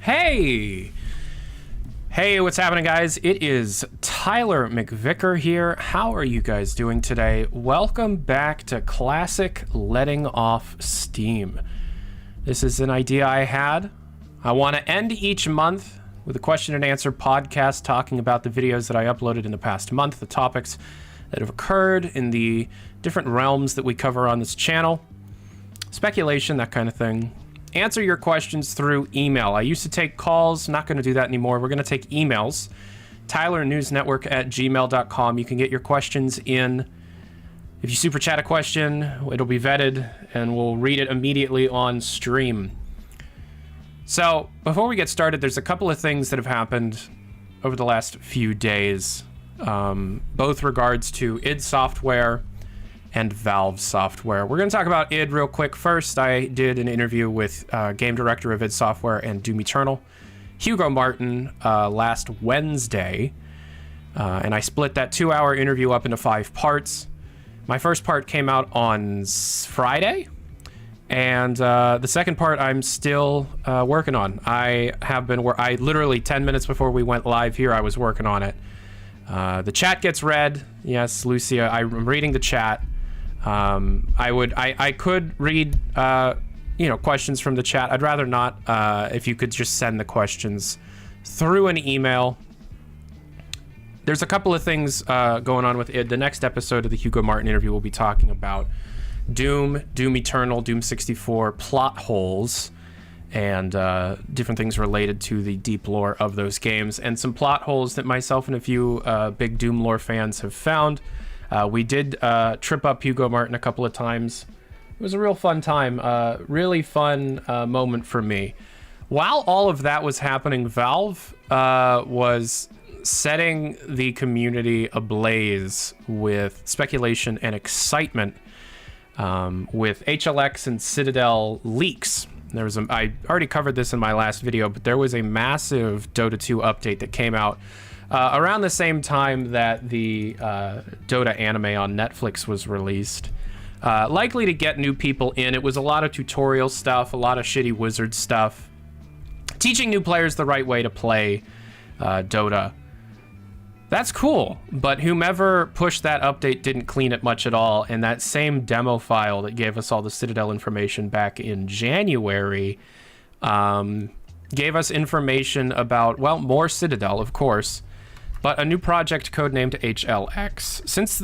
Hey! Hey, what's happening, guys? It is Tyler McVicker here. How are you guys doing today? Welcome back to Classic Letting Off Steam. This is an idea I had. I want to end each month with a question and answer podcast talking about the videos that I uploaded in the past month, the topics that have occurred in the different realms that we cover on this channel, speculation, that kind of thing. Answer your questions through email. I used to take calls, not going to do that anymore. We're going to take emails. TylerNewsNetwork@gmail.com. You can get your questions in. If you super chat a question, it'll be vetted and we'll read it immediately on stream. So before we get started, there's a couple of things that have happened over the last few days, both regards to id Software and Valve Software. We're going to talk about id real quick. First, I did an interview with game director of id Software and Doom Eternal, Hugo Martin, last Wednesday, and I split that 2-hour interview up into 5 parts. My first part came out on Friday, and the second part I'm still working on. I literally 10 minutes before we went live here, I was working on it. The chat gets read. Yes, Lucia, I'm reading the chat. I could read, questions from the chat. I'd rather not, if you could just send the questions through an email. There's a couple of things going on with id. The next episode of the Hugo Martin interview will be talking about Doom, Doom Eternal, Doom 64, plot holes, and different things related to the deep lore of those games, and some plot holes that myself and a few big Doom lore fans have found. We did trip up Hugo Martin a couple of times. It was a real fun time, really fun moment for me. While all of that was happening, Valve was setting the community ablaze with speculation and excitement with HLX and Citadel leaks. I already covered this in my last video, but there was a massive Dota 2 update that came out around the same time that the Dota anime on Netflix was released. Likely to get new people in. It was a lot of tutorial stuff, a lot of shitty wizard stuff, teaching new players the right way to play Dota. That's cool, but whomever pushed that update didn't clean it much at all, and that same demo file that gave us all the Citadel information back in January gave us information about, well, more Citadel, of course, but a new project codenamed HLX. Since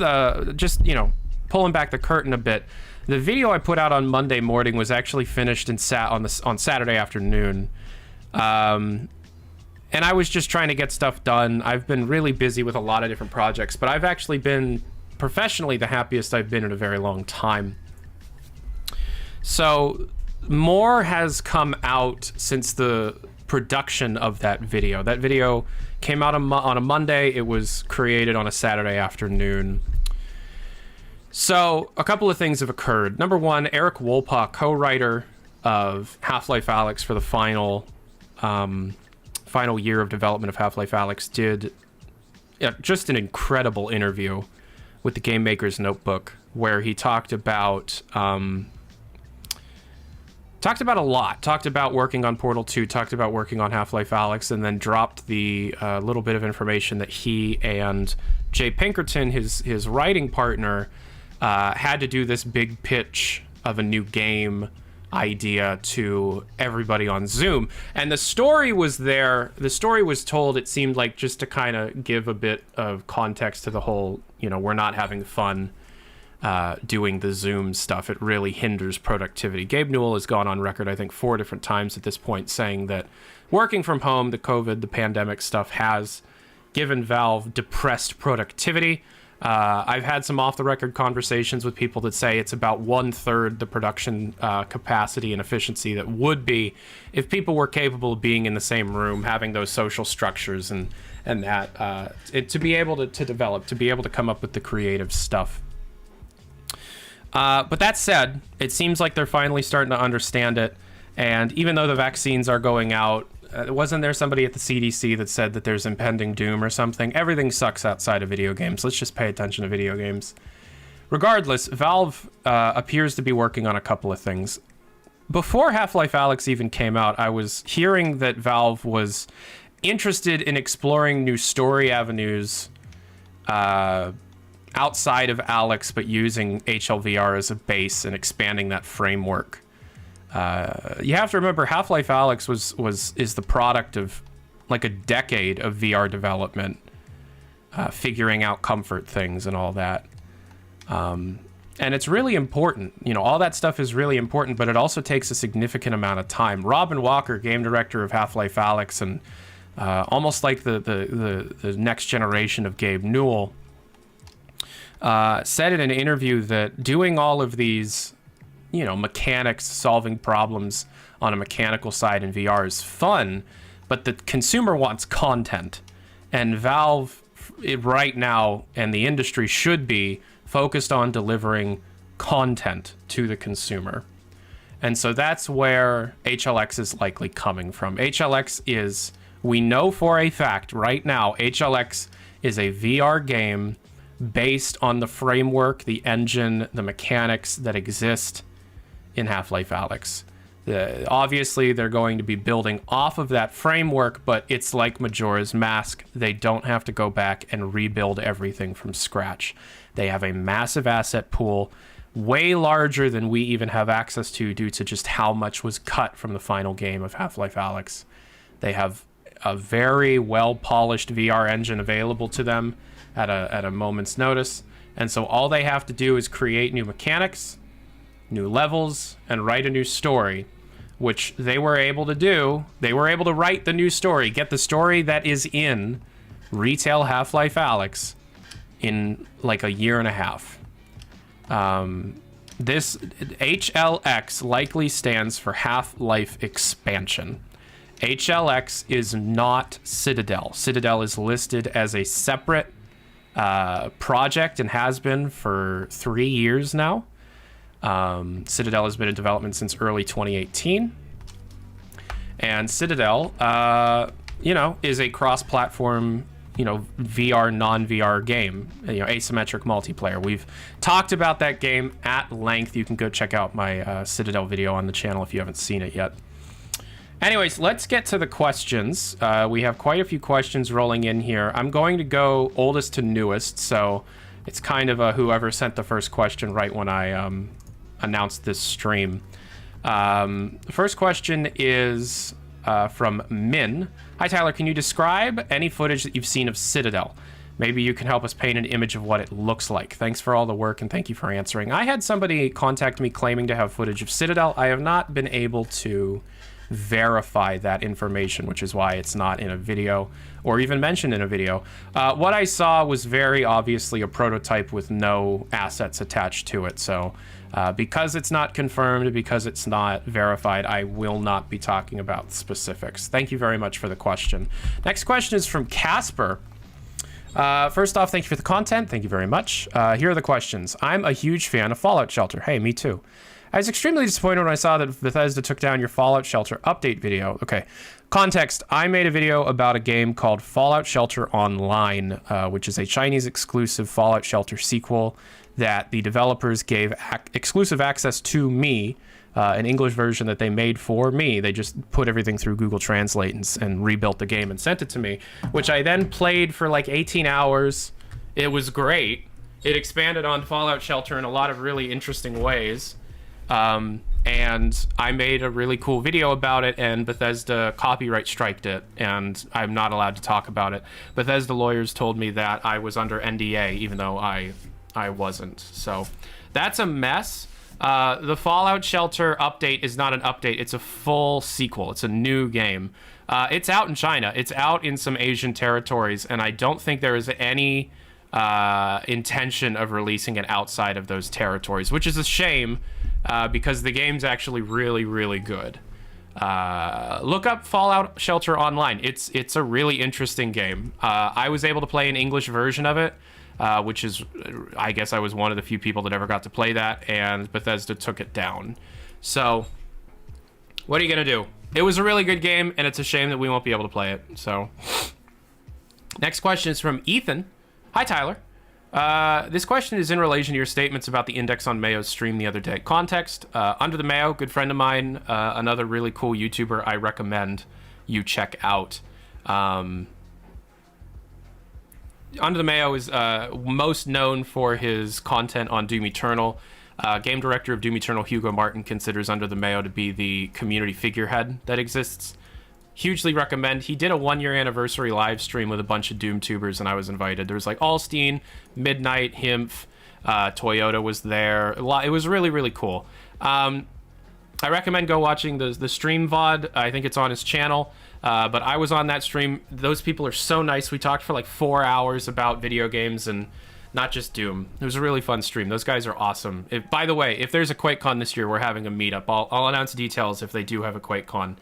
pulling back the curtain a bit, the video I put out on Monday morning was actually finished and sat on Saturday afternoon. And I was just trying to get stuff done. I've been really busy with a lot of different projects, but I've actually been professionally the happiest I've been in a very long time. So more has come out since the production of that video. That video came out on a Monday. It was created on a Saturday afternoon. So a couple of things have occurred. Number one, Eric Wolpaw, co-writer of Half-Life Alyx for the final year of development of Half-Life Alyx, did just an incredible interview with the Game Maker's Notebook, where he talked about a lot. Talked about working on Portal 2, talked about working on Half-Life Alyx, and then dropped the little bit of information that he and Jay Pinkerton, his writing partner, had to do this big pitch of a new game idea to everybody on Zoom. And the story was there. The story was told, it seemed like, just to kind of give a bit of context to the whole, we're not having fun doing the Zoom stuff. It really hinders productivity. Gabe Newell has gone on record, I think, 4 different times at this point, saying that working from home, the COVID, the pandemic stuff has given Valve depressed productivity. I've had some off-the-record conversations with people that say it's about 1/3 the production capacity and efficiency that would be if people were capable of being in the same room, having those social structures and that to be able to develop, to be able to come up with the creative stuff. But that said, it seems like they're finally starting to understand it, and even though the vaccines are going out, wasn't there somebody at the CDC that said that there's impending doom or something? Everything sucks outside of video games. Let's just pay attention to video games. Regardless, Valve appears to be working on a couple of things. before Half-Life Alyx even came out, I was hearing that Valve was interested in exploring new story avenues outside of Alyx, but using HLVR as a base and expanding that framework. You have to remember, Half-Life Alyx is the product of like a decade of VR development, figuring out comfort things and all that. And it's really important. You know, all that stuff is really important, but it also takes a significant amount of time. Robin Walker, game director of Half-Life Alyx, and almost like the next generation of Gabe Newell, said in an interview that doing all of these, you know, mechanics, solving problems on a mechanical side in VR is fun, but the consumer wants content. And Valve, right now, and the industry should be focused on delivering content to the consumer. And so that's where HLX is likely coming from. HLX is, we know for a fact right now, HLX is a VR game based on the framework, the engine, the mechanics that exist in Half-Life Alyx. Obviously, they're going to be building off of that framework, but it's like Majora's Mask. They don't have to go back and rebuild everything from scratch. They have a massive asset pool, way larger than we even have access to due to just how much was cut from the final game of Half-Life Alyx. They have a very well-polished VR engine available to them at a moment's notice. And so all they have to do is create new mechanics, new levels, and write a new story, which they were able to do. They were able to write the new story, get the story that is in retail Half-Life Alyx in like a year and a half. This HLX likely stands for Half-Life Expansion. HLX is not Citadel. Citadel is listed as a separate project and has been for 3 years now. Citadel has been in development since early 2018. And Citadel, you know, is a cross-platform, you know, VR, non-VR game, you know, asymmetric multiplayer. We've talked about that game at length. You can go check out my Citadel video on the channel if you haven't seen it yet. Anyways, let's get to the questions. We have quite a few questions rolling in here. I'm going to go oldest to newest, so it's kind of whoever sent the first question right when I announced this stream. The first question is from Min. Hi, Tyler. Can you describe any footage that you've seen of Citadel? Maybe you can help us paint an image of what it looks like. Thanks for all the work, and thank you for answering. I had somebody contact me claiming to have footage of Citadel. I have not been able to verify that information, which is why it's not in a video or even mentioned in a video. What I saw was very obviously a prototype with no assets attached to it. So because it's not confirmed, because it's not verified, I will not be talking about specifics. Thank you very much for the question. Next question is from Casper. First off, thank you for the content. Thank you very much. Here are the questions. I'm a huge fan of Fallout Shelter. Hey, me too. I was extremely disappointed when I saw that Bethesda took down your Fallout Shelter update video. Okay, context. I made a video about a game called Fallout Shelter Online, which is a Chinese exclusive Fallout Shelter sequel that the developers gave exclusive access to me, an English version that they made for me. They just put everything through Google Translate and rebuilt the game and sent it to me, which I then played for like 18 hours. It was great. It expanded on Fallout Shelter in a lot of really interesting ways. And I made a really cool video about it, and Bethesda copyright striked it, and I'm not allowed to talk about it. Bethesda lawyers told me that I was under NDA, even though I wasn't. So that's a mess. The Fallout Shelter update is not an update. It's a full sequel. It's a new game. It's out in China. It's out in some Asian territories, and I don't think there is any intention of releasing it outside of those territories, which is a shame. Because the game's actually really, really good. Look up Fallout Shelter Online. It's a really interesting game. I was able to play an English version of it, which is, I guess I was one of the few people that ever got to play that, and Bethesda took it down. So, what are you going to do? It was a really good game, and it's a shame that we won't be able to play it. So, next question is from Ethan. Hi, Tyler. This question is in relation to your statements about the index on Mayo's stream the other day. Context, Under the Mayo, good friend of mine, another really cool YouTuber I recommend you check out. Under the Mayo is most known for his content on Doom Eternal. Game director of Doom Eternal, Hugo Martin, considers Under the Mayo to be the community figurehead that exists. Hugely recommend. He did a 1-year anniversary live stream with a bunch of Doom tubers, and I was invited. There was like Allstein, Midnight, Himph, Toyota was there. It was really, really cool. I recommend go watching the stream VOD. I think it's on his channel. But I was on that stream. Those people are so nice. We talked for like 4 hours about video games and not just Doom. It was a really fun stream. Those guys are awesome. By the way, if there's a Quakecon this year, we're having a meetup. I'll announce details if they do have a Quakecon.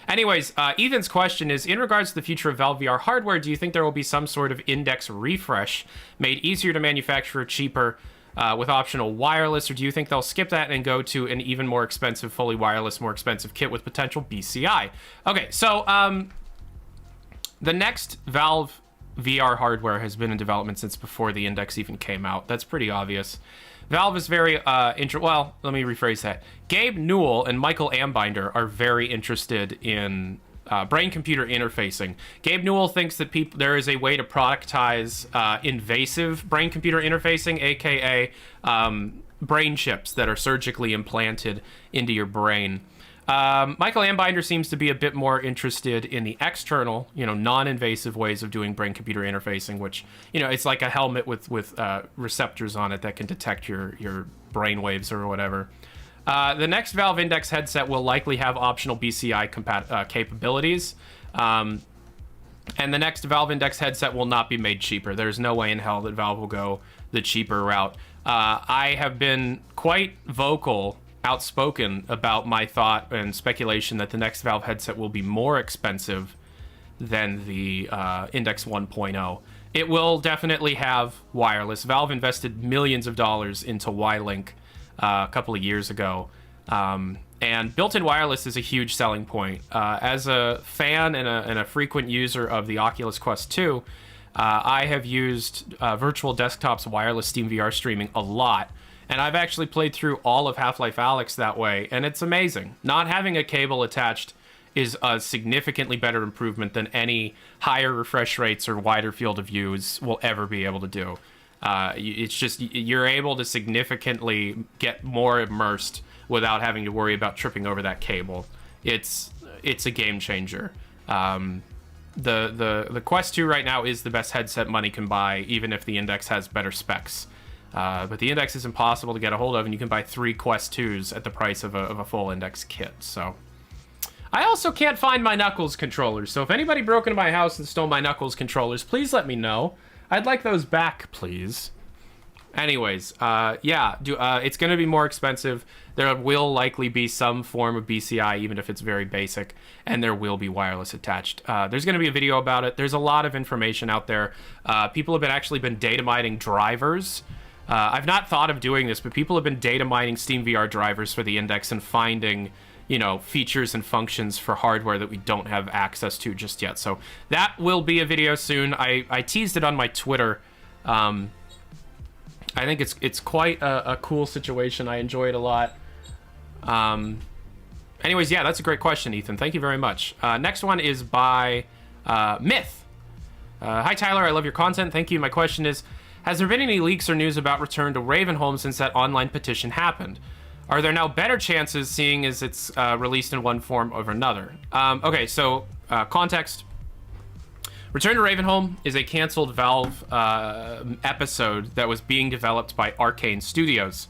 Anyways, Ethan's question is, in regards to the future of Valve VR hardware, do you think there will be some sort of index refresh made easier to manufacture, cheaper, with optional wireless, or do you think they'll skip that and go to an even more expensive, fully wireless, more expensive kit with potential BCI? Okay, so the next Valve VR hardware has been in development since before the index even came out. That's pretty obvious. Valve is very well, let me rephrase that. Gabe Newell and Michael Ambinder are very interested in brain-computer interfacing. Gabe Newell thinks that there is a way to productize invasive brain-computer interfacing, aka brain chips that are surgically implanted into your brain. Michael Ambinder seems to be a bit more interested in the external, non-invasive ways of doing brain-computer interfacing, which, it's like a helmet with receptors on it that can detect your brain waves or whatever. The next Valve Index headset will likely have optional BCI capabilities. And the next Valve Index headset will not be made cheaper. There's no way in hell that Valve will go the cheaper route. I have been quite outspoken about my thought and speculation that the next Valve headset will be more expensive than the Index 1.0. It will definitely have wireless. Valve invested millions of dollars into Y-Link a couple of years ago, and built-in wireless is a huge selling point. As a fan and a frequent user of the Oculus Quest 2, I have used Virtual Desktop's wireless Steam VR streaming a lot. And I've actually played through all of Half-Life Alyx that way, and it's amazing. Not having a cable attached is a significantly better improvement than any higher refresh rates or wider field of views will ever be able to do. It's just, you're able to significantly get more immersed without having to worry about tripping over that cable. It's a game changer. The Quest 2 right now is the best headset money can buy, even if the Index has better specs. But the Index is impossible to get a hold of, and you can buy 3 Quest 2s at the price of a full Index kit. So, I also can't find my Knuckles controllers. So if anybody broke into my house and stole my Knuckles controllers, please let me know. I'd like those back, please. Anyways, it's going to be more expensive. There will likely be some form of BCI, even if it's very basic, and there will be wireless attached. There's going to be a video about it. There's a lot of information out there. People have actually been data mining drivers. I've not thought of doing this, but people have been data mining Steam VR drivers for the Index and finding, features and functions for hardware that we don't have access to just yet. So that will be a video soon. I teased it on my Twitter. I think it's quite a cool situation. I enjoy it a lot. Anyways, yeah, that's a great question, Ethan. Thank you very much. Next one is by Myth. Hi, Tyler. I love your content. Thank you. My question is, has there been any leaks or news about return to Ravenholm since that online petition happened? Are there now better chances, seeing as it's released in one form or another? Okay, so context. Return to Ravenholm is a canceled Valve episode that was being developed by Arcane Studios.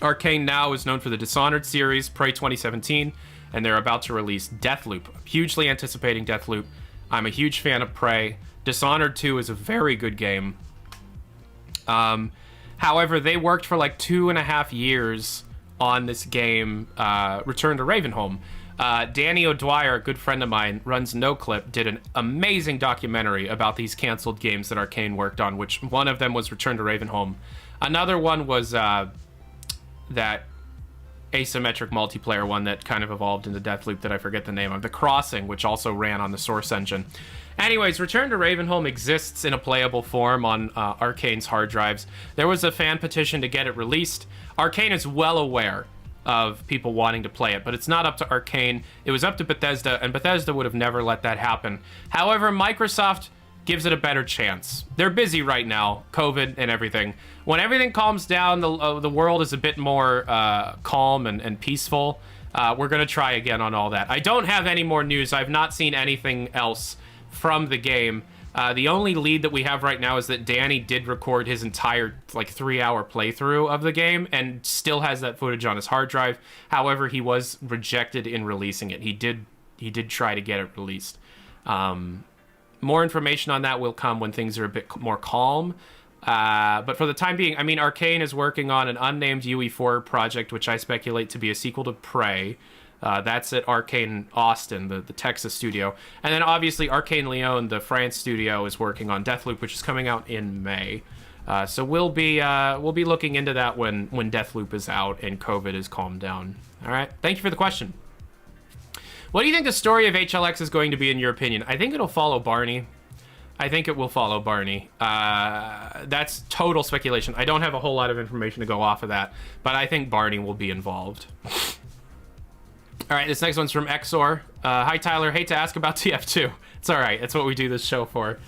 Arcane now is known for the Dishonored series, Prey 2017, and they're about to release Deathloop. Hugely anticipating Deathloop. I'm a huge fan of Prey. Dishonored 2 is a very good game. However, they worked for like 2.5 years on this game, Return to Ravenholm. Danny O'Dwyer, a good friend of mine, runs NoClip, did an amazing documentary about these canceled games that Arcane worked on, which one of them was Return to Ravenholm. Another one was that asymmetric multiplayer one that kind of evolved into Deathloop that I forget the name of. The Crossing, which also ran on the Source engine. Anyways, Return to Ravenholm exists in a playable form on Arcane's hard drives. There was a fan petition to get it released. Arcane is well aware of people wanting to play it, but it's not up to Arcane. It was up to Bethesda, and Bethesda would have never let that happen. However, Microsoft gives it a better chance. They're busy right now, COVID and everything. When everything calms down, the world is a bit more calm and peaceful. We're going to try again on all that. I don't have any more news. I've not seen anything else from the game. The only lead that we have right now is that Danny did record his entire 3-hour playthrough of the game and still has that footage on his hard drive. However, he was rejected in releasing it. He did try to get it released. More information on that will come when things are a bit more calm. But for the time being, I mean, Arcane is working on an unnamed UE4 project, which I speculate to be a sequel to Prey. That's at Arcane Austin, the Texas studio. And then obviously Arcane Lyon, the France studio, is working on Deathloop, which is coming out in May. So we'll be looking into that when Deathloop is out and COVID is calmed down. All right. Thank you for the question. What do you think the story of HLX is going to be in your opinion? I think it'll follow Barney. I think it will follow Barney. That's total speculation. I don't have a whole lot of information to go off of that, but I think Barney will be involved. All right, this next one's from Exor. Hi, Tyler. Hate to ask about TF2. It's all right. It's what we do this show for.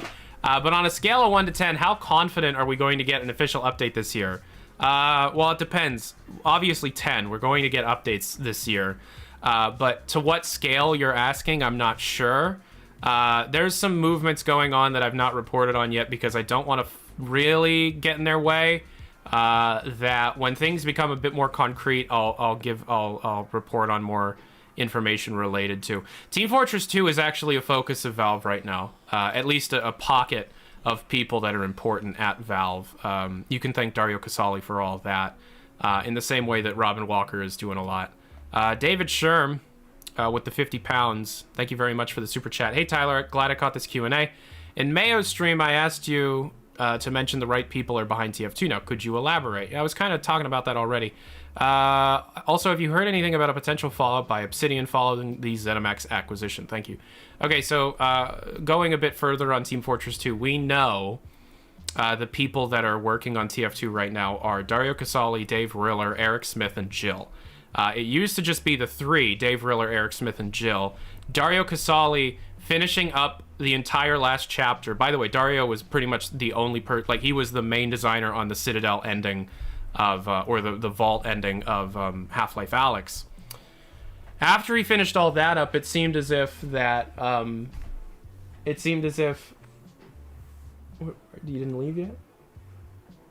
But on a scale of 1 to 10, how confident are we going to get an official update this year? Well, it depends. Obviously, 10. We're going to get updates this year. But to what scale you're asking, I'm not sure. There's some movements going on that I've not reported on yet because I don't want to really get in their way. That when things become a bit more concrete, I'll report on more information related to. Team Fortress 2 is actually a focus of Valve right now. At least a pocket of people that are important at Valve. You can thank Dario Casali for all of that. In the same way that Robin Walker is doing a lot. David Sherm with the 50 pounds. Thank you very much for the super chat. Hey Tyler, glad I caught this Q&A. In Mayo's stream, I asked you to mention the right people are behind TF2 now. Could you elaborate? I was kind of talking about that already. Also, have you heard anything about a potential fallout by Obsidian following the ZeniMax acquisition? Thank you. Okay, so going a bit further on Team Fortress 2, we know the people that are working on TF2 right now are Dario Casali, Dave Riller, Eric Smith, and Jill. It used to just be the three, Dave Riller, Eric Smith, and Jill. Dario Casali finishing up the entire last chapter. By the way, Dario was pretty much the only he was the main designer on the Citadel ending of, or the Vault ending of Half-Life Alyx. After he finished all that up, it seemed as if that, you didn't leave yet?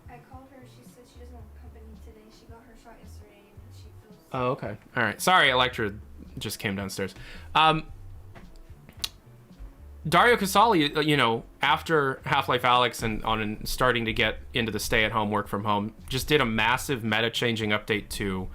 I called her, she said she doesn't have company today. She got her shot yesterday and she feels... Oh, okay. All right. Sorry, Electra just came downstairs. Dario Casali, after Half-Life Alyx and starting to get into the stay-at-home, work-from-home, just did a massive meta-changing update to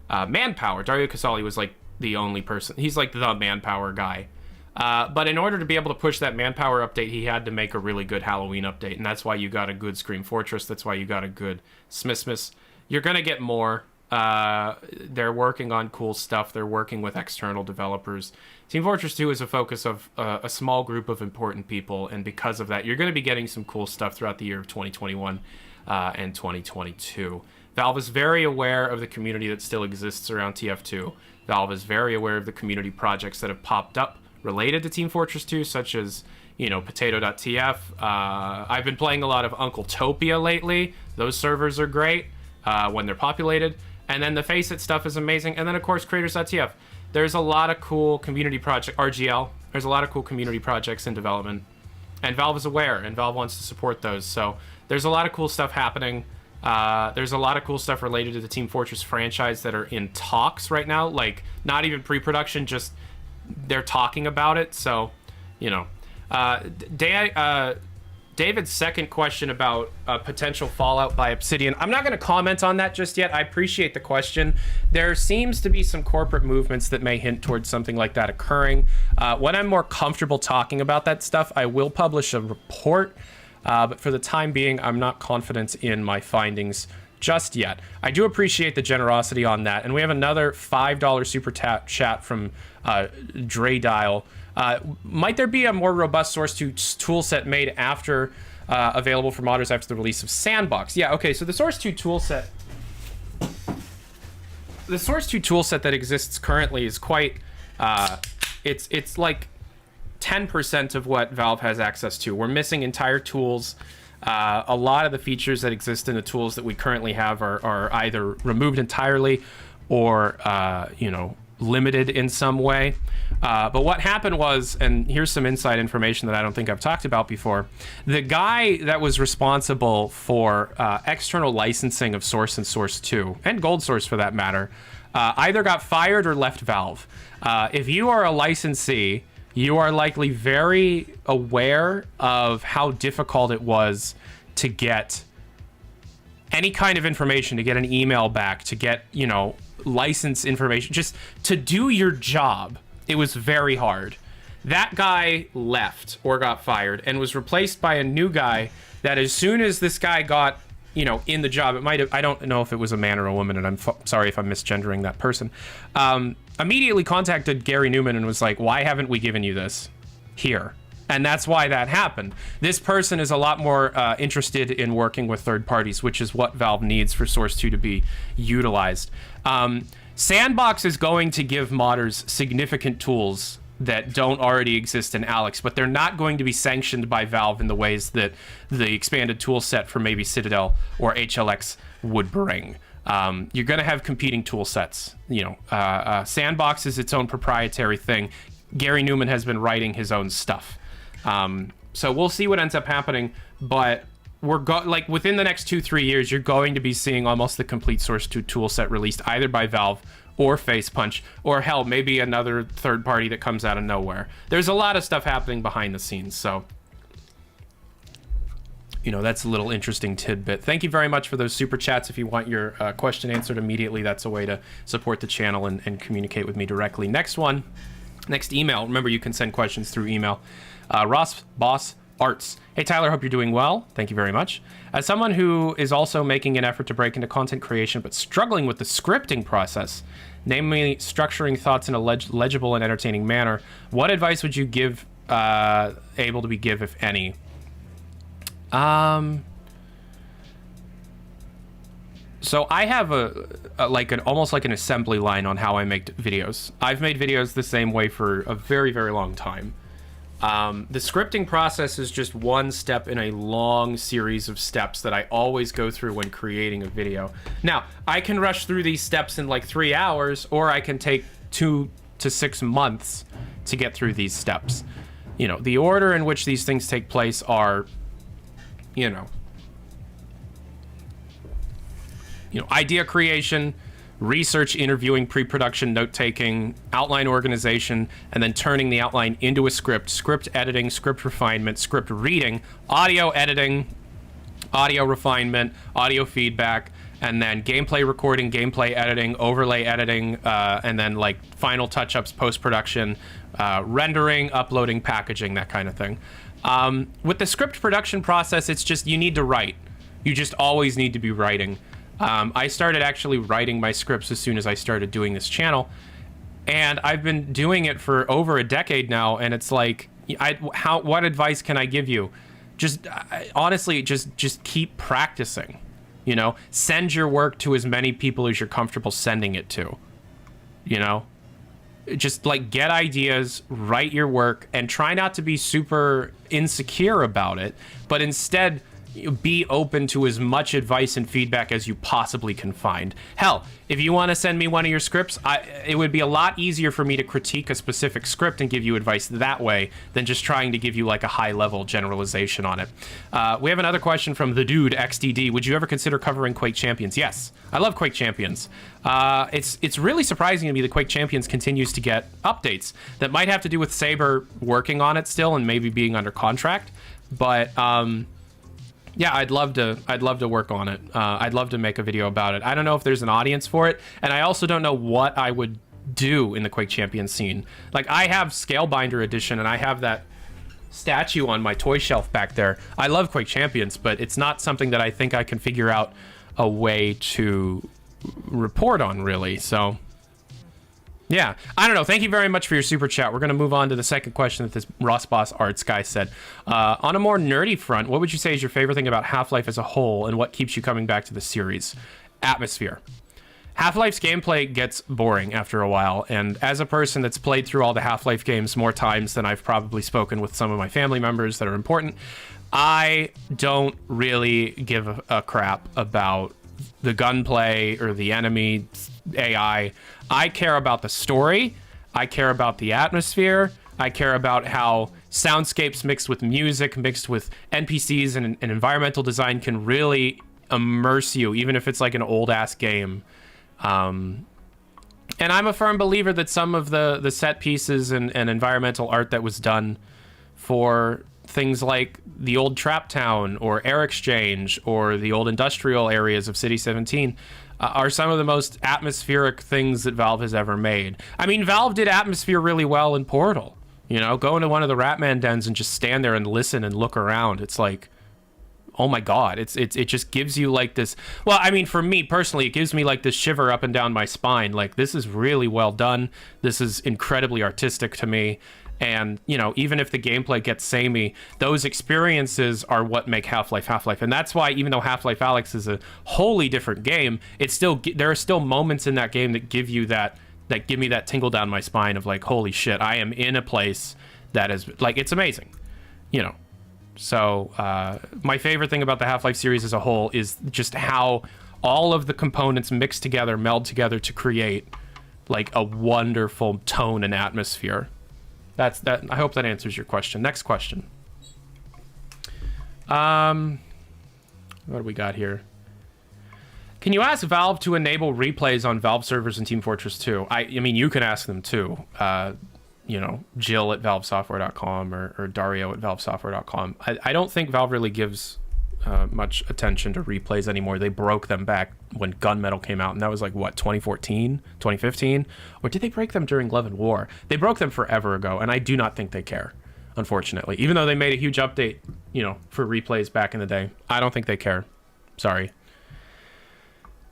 manpower. Dario Casali was like the only person. He's like the manpower guy. But in order to be able to push that manpower update, he had to make a really good Halloween update, and that's why you got a good Scream Fortress. That's why you got a good Smithsmiths. You're gonna get more. They're working on cool stuff. They're working with external developers. Team Fortress 2 is a focus of a small group of important people, and because of that, you're going to be getting some cool stuff throughout the year of 2021 and 2022. Valve is very aware of the community that still exists around TF2. Valve is very aware of the community projects that have popped up related to Team Fortress 2, such as, Potato.tf. I've been playing a lot of Uncletopia lately. Those servers are great when they're populated. And then the Face It stuff is amazing. And then, of course, Creators.tf. There's a lot of cool community projects. RGL. There's a lot of cool community projects in development. And Valve is aware, and Valve wants to support those. So there's a lot of cool stuff happening. There's a lot of cool stuff related to the Team Fortress franchise that are in talks right now. Like, not even pre-production, just they're talking about it. So, David's second question about potential fallout by Obsidian. I'm not going to comment on that just yet. I appreciate the question. There seems to be some corporate movements that may hint towards something like that occurring. When I'm more comfortable talking about that stuff, I will publish a report. But for the time being, I'm not confident in my findings just yet. I do appreciate the generosity on that. And we have another $5 super chat from Dre Dial. Might there be a more robust Source 2 toolset made after available for modders after the release of Sandbox? Yeah, okay, so the Source 2 toolset... The Source 2 toolset that exists currently is quite... it's like 10% of what Valve has access to. We're missing entire tools. A lot of the features that exist in the tools that we currently have are either removed entirely or, you know, limited in some way. But what happened was, and here's some inside information that I don't think I've talked about before, the guy that was responsible for external licensing of Source and Source 2, and Gold Source for that matter, either got fired or left Valve. If you are a licensee, you are likely very aware of how difficult it was to get any kind of information, to get an email back, to get, you know, license information, just to do your job. It was very hard. That guy left or got fired and was replaced by a new guy that as soon as this guy got, you know, in the job, it might have, I don't know if it was a man or a woman, and I'm sorry if I'm misgendering that person, immediately contacted Gary Newman and was like, why haven't we given you this here? And that's why that happened. This person is a lot more interested in working with third parties, which is what Valve needs for Source 2 to be utilized. Sandbox is going to give modders significant tools that don't already exist in Alex, but they're not going to be sanctioned by Valve in the ways that the expanded tool set for maybe Citadel or HLX would bring. You're going to have competing tool sets. You know, Sandbox is its own proprietary thing. Gary Newman has been writing his own stuff. So we'll see what ends up happening, but we're like within the next 2-3 years, you're going to be seeing almost the complete Source 2 tool set released either by Valve or Facepunch, or hell, maybe another third party that comes out of nowhere. There's a lot of stuff happening behind the scenes, so you know, that's a little interesting tidbit. Thank you very much for those super chats. If you want your question answered immediately, that's a way to support the channel and communicate with me directly. Next email. Remember, you can send questions through email. Ross Boss Arts. Hey Tyler, hope you're doing well. Thank you very much. As someone who is also making an effort to break into content creation but struggling with the scripting process, namely structuring thoughts in a legible and entertaining manner, what advice would you give able to be give, if any? So I have almost like an assembly line on how I make videos. I've made videos the same way for a very, very long time. The scripting process is just one step in a long series of steps that I always go through when creating a video. Now, I can rush through these steps in like 3 hours, or I can take 2 to 6 months to get through these steps. You know, the order in which these things take place are, you know, idea creation, research, interviewing, pre-production, note-taking, outline organization, and then turning the outline into a script editing, script refinement, script reading, audio editing, audio refinement, audio feedback, and then gameplay recording, gameplay editing, overlay editing, and then like final touch-ups, post-production, rendering, uploading, packaging, that kind of thing. With the script production process, it's just you need to write. You just always need to be writing. I started actually writing my scripts as soon as I started doing this channel, and I've been doing it for over a decade now, and it's like, what advice can I give you? Just honestly, just keep practicing, you know? Send your work to as many people as you're comfortable sending it to, you know? Just like get ideas, write your work, and try not to be super insecure about it, but instead be open to as much advice and feedback as you possibly can find. Hell, if you want to send me one of your scripts, it would be a lot easier for me to critique a specific script and give you advice that way than just trying to give you like a high-level generalization on it. We have another question from the dude XDD. Would you ever consider covering Quake Champions? Yes, I love Quake Champions. It's really surprising to me that Quake Champions continues to get updates. That might have to do with Saber working on it still and maybe being under contract, but yeah, I'd love to work on it. I'd love to make a video about it. I don't know if there's an audience for it, and I also don't know what I would do in the Quake Champions scene. Like, I have Scalebinder Edition, and I have that statue on my toy shelf back there. I love Quake Champions, but it's not something that I think I can figure out a way to report on, really. So yeah, I don't know. Thank you very much for your super chat. We're going to move on to the second question that this Ross Boss Arts guy said. On a more nerdy front, what would you say is your favorite thing about Half-Life as a whole, and what keeps you coming back to the series? Atmosphere. Half-Life's gameplay gets boring after a while, and as a person that's played through all the Half-Life games more times than I've probably spoken with some of my family members that are important, I don't really give a crap about the gunplay or the enemy AI. I care about the story. I care about the atmosphere. I care about how soundscapes mixed with music, mixed with NPCs and environmental design can really immerse you, even if it's like an old ass game. And I'm a firm believer that some of the set pieces and environmental art that was done for things like the old Trap Town or Air Exchange or the old industrial areas of City 17 are some of the most atmospheric things that Valve has ever made. I mean, Valve did atmosphere really well in Portal. You know, go into one of the Ratman dens and just stand there and listen and look around. It's like, oh my God, it just gives you like this. Well, I mean, for me personally, it gives me like this shiver up and down my spine. Like, this is really well done. This is incredibly artistic to me. And, you know, even if the gameplay gets samey, those experiences are what make Half-Life Half-Life. And that's why, even though Half-Life Alyx is a wholly different game, it's still, there are still moments in that game that give you that give me that tingle down my spine of like, holy shit, I am in a place that is like, it's amazing, you know. So my favorite thing about the Half-Life series as a whole is just how all of the components mix together, meld together to create like a wonderful tone and atmosphere. That's that. I hope that answers your question. Next question. What do we got here? Can you ask Valve to enable replays on Valve servers in Team Fortress 2? I mean, you can ask them too. You know, Jill at valvesoftware.com or Dario at valvesoftware.com. I don't think Valve really gives much attention to replays anymore. They broke them back when Gunmetal came out, and that was like, what, 2014, 2015? Or did they break them during Love and War? They broke them forever ago, and I do not think they care, unfortunately. Even though they made a huge update, you know, for replays back in the day, I don't think they care. Sorry.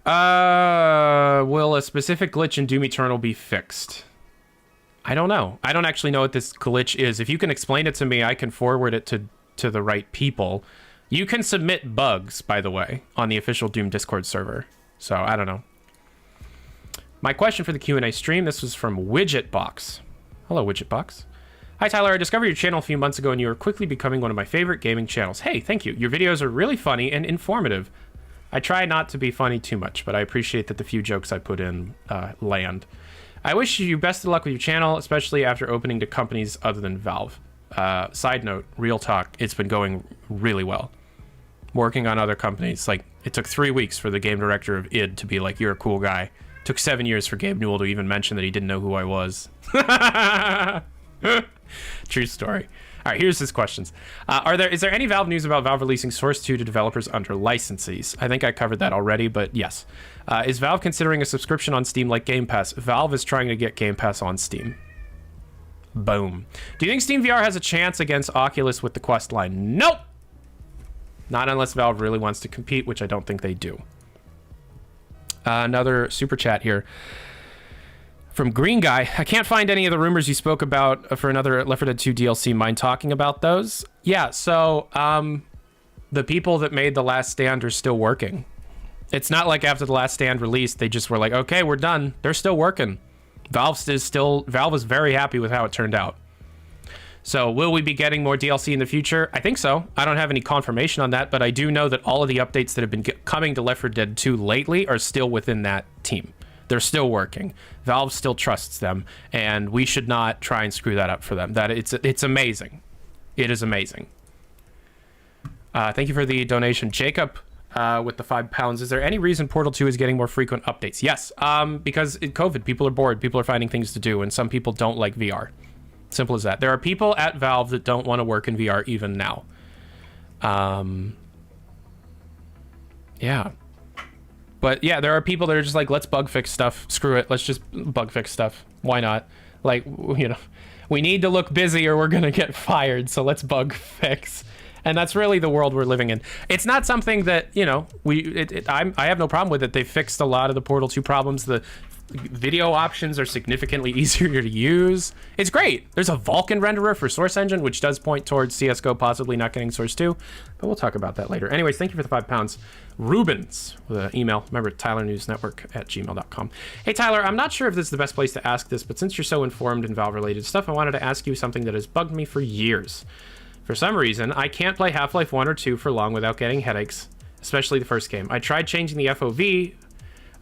Will a specific glitch in Doom Eternal be fixed? I don't know. I don't actually know what this glitch is. If you can explain it to me, I can forward it to the right people. You can submit bugs, by the way, on the official Doom Discord server. So, I don't know. My question for the Q&A stream, this was from Widgetbox. Hello, Widgetbox. Hi, Tyler. I discovered your channel a few months ago, and you are quickly becoming one of my favorite gaming channels. Hey, thank you. Your videos are really funny and informative. I try not to be funny too much, but I appreciate that the few jokes I put in land. I wish you best of luck with your channel, especially after opening to companies other than Valve. Side note, real talk, it's been going really well. Working on other companies, like, it took 3 weeks for the game director of id to be like, you're a cool guy. It took 7 years for Gabe Newell to even mention that he didn't know who I was. True story. All right, here's his questions. Is there any Valve news about Valve releasing Source 2 to developers under licensees? I think I covered that already, but yes. Is Valve considering a subscription on Steam like Game Pass? Valve is trying to get Game Pass on Steam. Boom. Do you think Steam VR has a chance against Oculus with the Quest line? Nope! Not unless Valve really wants to compete, which I don't think they do. Another super chat here from Green Guy. I can't find any of the rumors you spoke about for another Left 4 Dead 2 DLC. Mind talking about those? Yeah, so the people that made The Last Stand are still working. It's not like after The Last Stand released, they just were like, okay, we're done. They're still working. Valve is very happy with how it turned out. So will we be getting more DLC in the future? I think so. I don't have any confirmation on that, but I do know that all of the updates that have been coming to Left 4 Dead 2 lately are still within that team. They're still working. Valve still trusts them, and we should not try and screw that up for them. It's amazing. It is amazing. Thank you for the donation, Jacob. With the £5. Is there any reason Portal 2 is getting more frequent updates? Yes, because in COVID, people are bored. People are finding things to do, and some people don't like VR. Simple as that. There are people at Valve that don't want to work in VR even now. Yeah. But yeah, there are people that are just like, let's bug fix stuff. Screw it. Let's just bug fix stuff. Why not? Like, you know, we need to look busy or we're going to get fired. So let's bug fix. And that's really the world we're living in. It's not something that, you know, I have no problem with it. They fixed a lot of the Portal 2 problems. The video options are significantly easier to use. It's great. There's a Vulkan renderer for Source Engine, which does point towards CSGO possibly not getting Source 2, but we'll talk about that later. Anyways, thank you for the £5. Rubens with an email. Remember, TylerNewsNetwork@gmail.com. Hey, Tyler, I'm not sure if this is the best place to ask this, but since you're so informed in Valve-related stuff, I wanted to ask you something that has bugged me for years. For some reason, I can't play Half-Life 1 or 2 for long without getting headaches, especially the first game. I tried changing the FOV.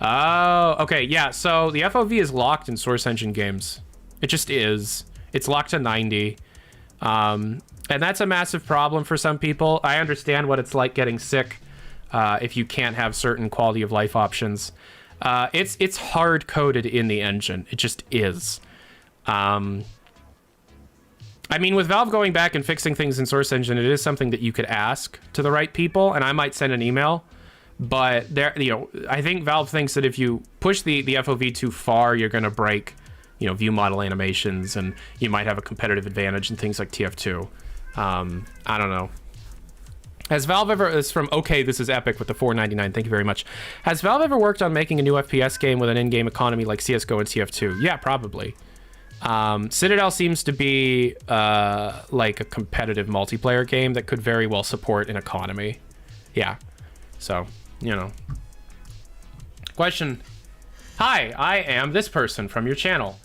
Oh, okay, yeah, so the FOV is locked in Source Engine games. It just is. It's locked to 90. And that's a massive problem for some people. I understand what it's like getting sick if you can't have certain quality of life options. It's hard-coded in the engine. It just is. I mean, with Valve going back and fixing things in Source Engine, it is something that you could ask to the right people, and I might send an email. But there, you know, I think Valve thinks that if you push the FOV too far, you're going to break, you know, view model animations, and you might have a competitive advantage in things like TF2. I don't know. Has Valve ever? This is from okay, this is epic with the $4.99. Thank you very much. Has Valve ever worked on making a new FPS game with an in-game economy like CS:GO and TF2? Yeah, probably. Citadel seems to be like a competitive multiplayer game that could very well support an economy. Yeah. So, you know. Question. Hi, I am this person from your channel.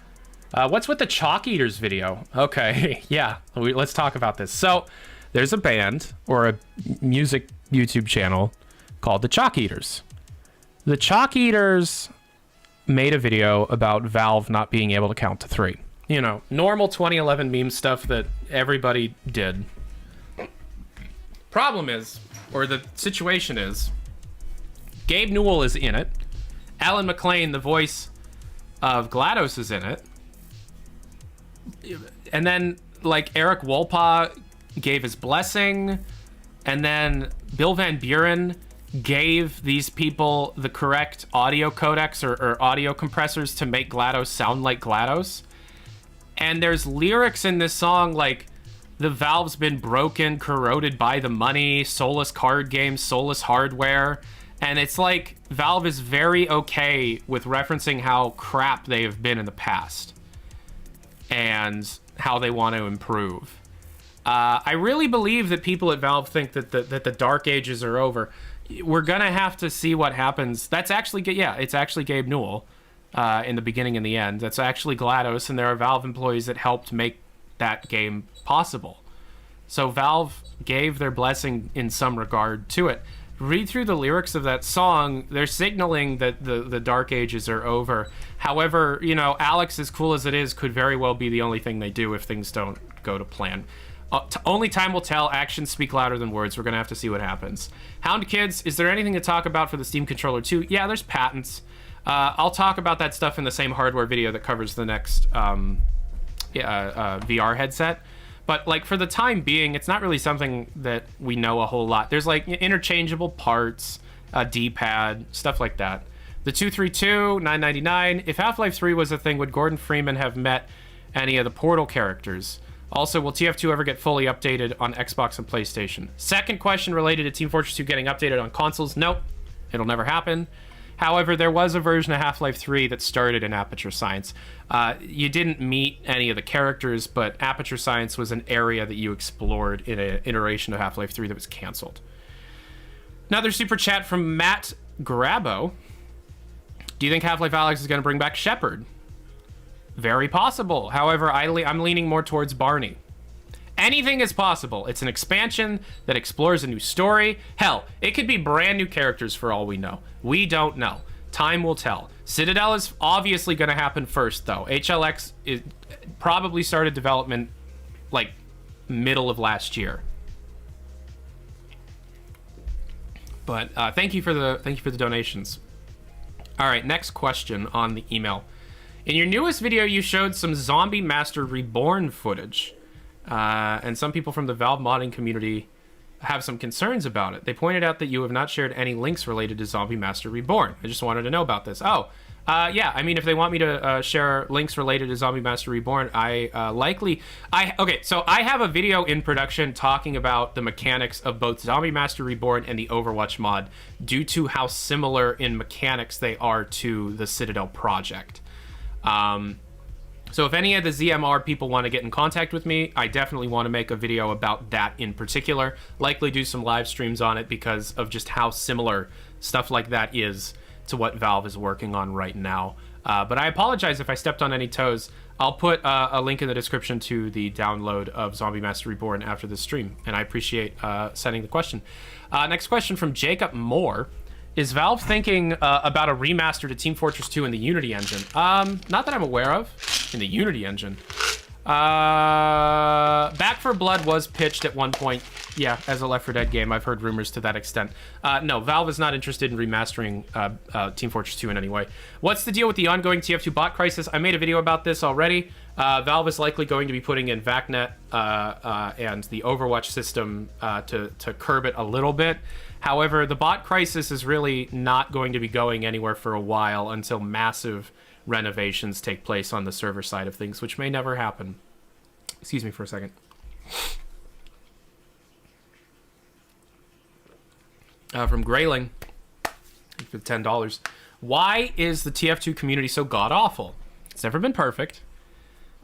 What's with the Chalk Eaters video? Okay, yeah, let's talk about this. So, there's a band or a music YouTube channel called the Chalk Eaters. The Chalk Eaters made a video about Valve not being able to count to 3. You know, normal 2011 meme stuff that everybody did. Problem is, or the situation is, Gabe Newell is in it. Alan McLean, the voice of GLaDOS, is in it. And then, like, Eric Wolpa gave his blessing. And then Bill Van Buren gave these people the correct audio codecs or audio compressors to make GLaDOS sound like GLaDOS. And there's lyrics in this song like, the Valve's been broken, corroded by the money, soulless card games, soulless hardware. And it's like Valve is very okay with referencing how crap they have been in the past and how they want to improve. I really believe that people at Valve think that the dark ages are over. We're going to have to see what happens. That's actually, yeah, it's actually Gabe Newell in the beginning and the end. That's actually GLaDOS, and there are Valve employees that helped make that game possible. So Valve gave their blessing in some regard to it. Read through the lyrics of that song. They're signaling that the dark ages are over. However, you know, Alex, as cool as it is, could very well be the only thing they do if things don't go to plan. Only time will tell. Actions speak louder than words. We're going to have to see what happens. Hound Kids, is there anything to talk about for the Steam Controller 2? Yeah, there's patents. I'll talk about that stuff in the same hardware video that covers the next VR headset. But, like, for the time being, it's not really something that we know a whole lot. There's, like, interchangeable parts, a D-pad, stuff like that. The 232, $9.99. If Half-Life 3 was a thing, would Gordon Freeman have met any of the Portal characters? Also, will TF2 ever get fully updated on Xbox and PlayStation? Second question related to Team Fortress 2 getting updated on consoles. Nope, it'll never happen. However, there was a version of Half-Life 3 that started in Aperture Science. You didn't meet any of the characters, but Aperture Science was an area that you explored in an iteration of Half-Life 3 that was canceled. Another super chat from Matt Grabo. Do you think Half-Life Alyx is going to bring back Shepard? Very possible. However, I'm leaning more towards Barney. Anything is possible. It's an expansion that explores a new story. Hell, it could be brand new characters for all we know. We don't know. Time will tell. Citadel is obviously going to happen first, though. HLX probably started development like middle of last year. But thank you for the donations. All right, next question on the email. In your newest video, you showed some Zombie Master Reborn footage. And some people from the Valve modding community have some concerns about it. They pointed out that you have not shared any links related to Zombie Master Reborn. I just wanted to know about this. Oh, Yeah, I mean, if they want me to share links related to Zombie Master Reborn, okay, so I have a video in production talking about the mechanics of both Zombie Master Reborn and the Overwatch mod due to how similar in mechanics they are to the Citadel project. So if any of the ZMR people want to get in contact with me, I definitely want to make a video about that in particular. Likely do some live streams on it because of just how similar stuff like that is to what Valve is working on right now. But I apologize if I stepped on any toes. I'll put a link in the description to the download of Zombie Master Reborn after this stream, and I appreciate sending the question. Next question from Jacob Moore. Is Valve thinking about a remaster to Team Fortress 2 in the Unity engine? Not that I'm aware of. In the Unity engine. Back 4 Blood was pitched at one point, yeah, as a Left 4 Dead game. I've heard rumors to that extent. No, Valve is not interested in remastering Team Fortress 2 in any way. What's the deal with the ongoing TF2 bot crisis? I made a video about this already. Valve is likely going to be putting in VACnet and the Overwatch system to curb it a little bit. However, the bot crisis is really not going to be going anywhere for a while until massive renovations take place on the server side of things, which may never happen. Excuse me for a second. From Grayling for $10. Why is the TF2 community so god-awful? It's never been perfect,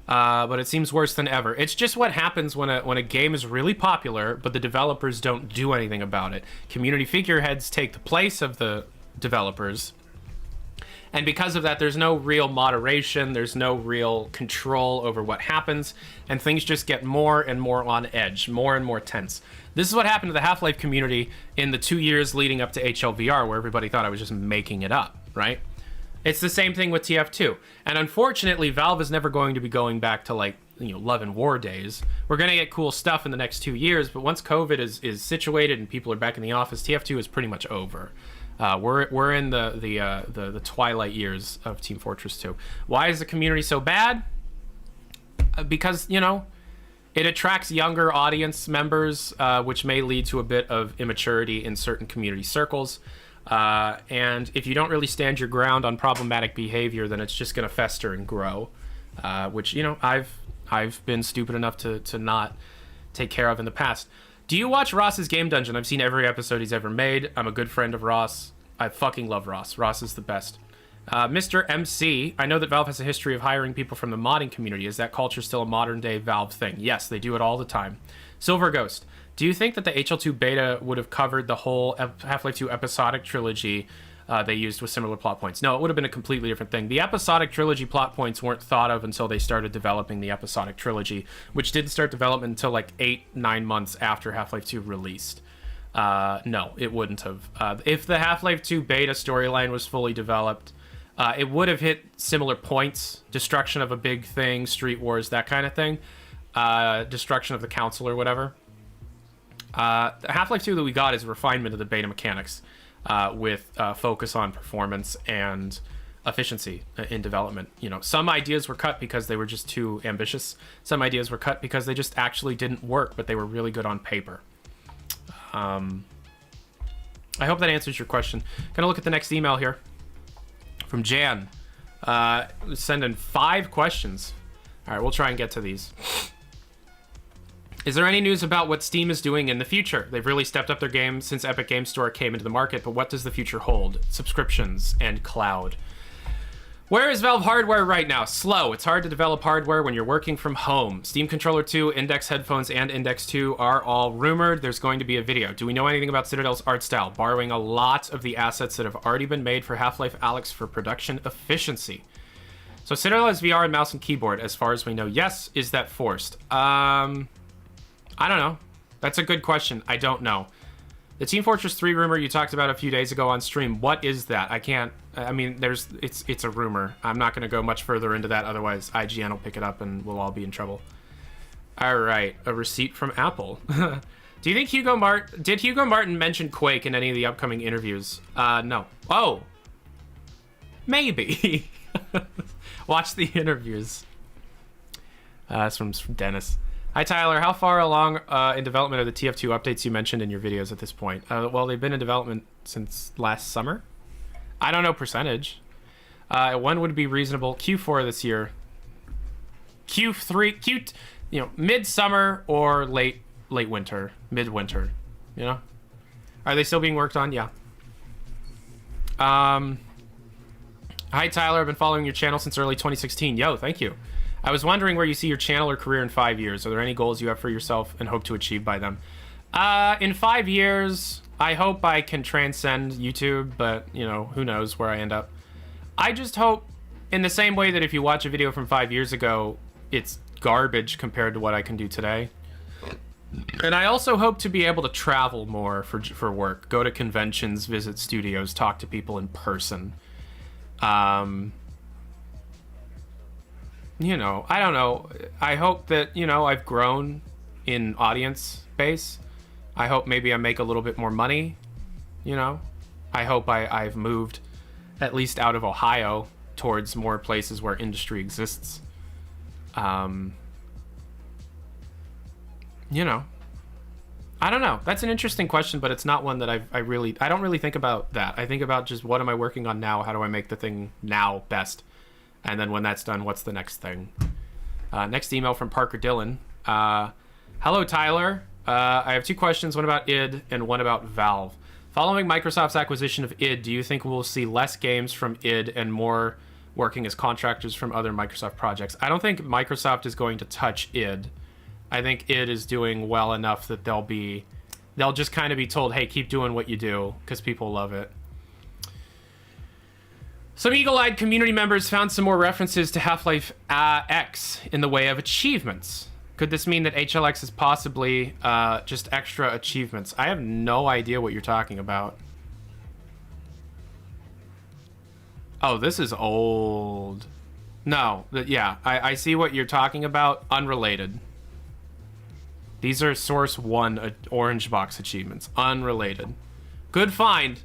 but it seems worse than ever. It's just what happens when a game is really popular, but the developers don't do anything about it. Community figureheads take the place of the developers, and because of that, there's no real moderation, there's no real control over what happens, and things just get more and more on edge, more and more tense. This is what happened to the Half-Life community in the 2 years leading up to HLVR, where everybody thought I was just making it up, right? It's the same thing with TF2. And unfortunately, Valve is never going to be going back to, like, you know, Love and War days. We're going to get cool stuff in the next 2 years, but once COVID is situated and people are back in the office, TF2 is pretty much over. We're in the twilight years of Team Fortress 2. Why is the community so bad? Because, you know, it attracts younger audience members, which may lead to a bit of immaturity in certain community circles. And if you don't really stand your ground on problematic behavior, then it's just going to fester and grow, which, you know, I've been stupid enough to not take care of in the past. Do you watch Ross's Game Dungeon? I've seen every episode he's ever made. I'm a good friend of Ross. I fucking love Ross. Ross is the best. Mr. MC, I know that Valve has a history of hiring people from the modding community. Is that culture still a modern-day Valve thing? Yes, they do it all the time. Silver Ghost, do you think that the HL2 beta would have covered the whole Half-Life 2 episodic trilogy they used with similar plot points? No, it would have been a completely different thing. The episodic trilogy plot points weren't thought of until they started developing the episodic trilogy, which didn't start development until like 8-9 months after Half-Life 2 released. No, it wouldn't have. If the Half-Life 2 beta storyline was fully developed, it would have hit similar points. Destruction of a big thing, Street Wars, that kind of thing. Destruction of the Council or whatever. The Half-Life 2 that we got is a refinement of the beta mechanics, with focus on performance and efficiency in development. You know, some ideas were cut because they were just too ambitious. Some ideas were cut because they just actually didn't work, but they were really good on paper. I hope that answers your question. Gonna look at the next email here from Jan. Sending 5 questions. All right, we'll try and get to these. Is there any news about what Steam is doing in the future? They've really stepped up their game since Epic Game Store came into the market, but what does the future hold? Subscriptions and cloud. Where is Valve Hardware right now? Slow. It's hard to develop hardware when you're working from home. Steam Controller 2, Index headphones, and Index 2 are all rumored. There's going to be a video. Do we know anything about Citadel's art style? Borrowing a lot of the assets that have already been made for Half-Life Alyx for production efficiency. So Citadel has VR and mouse and keyboard, as far as we know. Yes. Is that forced? I don't know. That's a good question. I don't know. The Team Fortress 3 rumor you talked about a few days ago on stream, what is that? I mean, it's a rumor. I'm not going to go much further into that, otherwise IGN will pick it up and we'll all be in trouble. All right, a receipt from Apple. Do you think did Hugo Martin mention Quake in any of the upcoming interviews? No. Oh, maybe. Watch the interviews. That's from Dennis. Hi, Tyler. How far along in development are the TF2 updates you mentioned in your videos at this point? Well, they've been in development since last summer. I don't know percentage. When would be reasonable? Q4 this year. Q3, midsummer or late winter, midwinter. You know, are they still being worked on? Yeah. Hi Tyler, I've been following your channel since early 2016. Yo, thank you. I was wondering where you see your channel or career in 5 years. Are there any goals you have for yourself and hope to achieve by them? In 5 years, I hope I can transcend YouTube, but who knows where I end up. I just hope, in the same way that if you watch a video from 5 years ago, it's garbage compared to what I can do today. And I also hope to be able to travel more for work, go to conventions, visit studios, talk to people in person. I don't know. I hope that, I've grown in audience base. I hope maybe I make a little bit more money, I hope I've moved at least out of Ohio towards more places where industry exists. I don't know. That's an interesting question, but it's not one that I don't really think about that. I think about just what am I working on now? How do I make the thing now best? And then when that's done, what's the next thing? Next email from Parker Dillon. Hello, Tyler. I have two questions, one about id and one about Valve. Following Microsoft's acquisition of id, do you think we'll see less games from id and more working as contractors from other Microsoft projects? I don't think Microsoft is going to touch id. I think id is doing well enough that they'll just kind of be told, hey, keep doing what you do, because people love it. Some eagle-eyed community members found some more references to Half-Life X in the way of achievements. Could this mean that HLX is possibly just extra achievements? I have no idea what you're talking about. Oh, this is old. No, yeah, I see what you're talking about. Unrelated. These are Source 1 orange box achievements. Unrelated. Good find.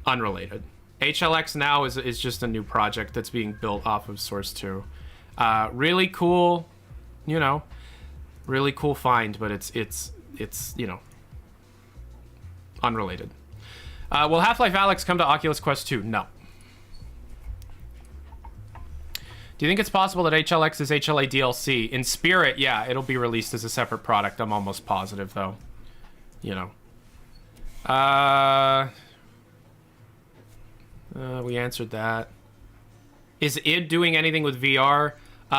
Unrelated. HLX now is just a new project that's being built off of Source 2. Really cool, really cool find, but it's unrelated. Will Half-Life Alyx come to Oculus Quest 2? No. Do you think it's possible that HLX is HLA DLC? In spirit, yeah, it'll be released as a separate product. I'm almost positive, though. We answered that. Is id doing anything with VR?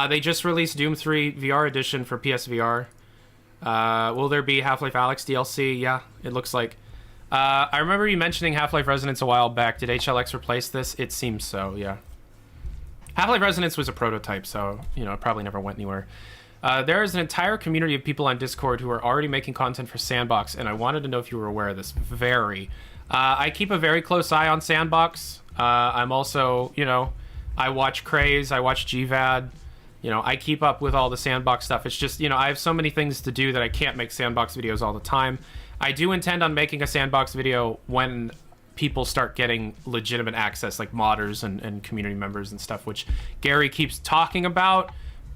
They just released Doom 3 VR edition for PSVR. Will there be Half-Life Alyx DLC? Yeah, it looks like. I remember you mentioning Half-Life Resonance a while back. Did HLX replace this? It seems so, yeah. Half-Life Resonance was a prototype, so, it probably never went anywhere. There is an entire community of people on Discord who are already making content for Sandbox, and I wanted to know if you were aware of this. Very. I keep a very close eye on Sandbox. I'm also, I watch Craze, I watch GVAD. I keep up with all the Sandbox stuff. It's just, I have so many things to do that I can't make Sandbox videos all the time. I do intend on making a Sandbox video when people start getting legitimate access, like modders and community members and stuff, which Gary keeps talking about,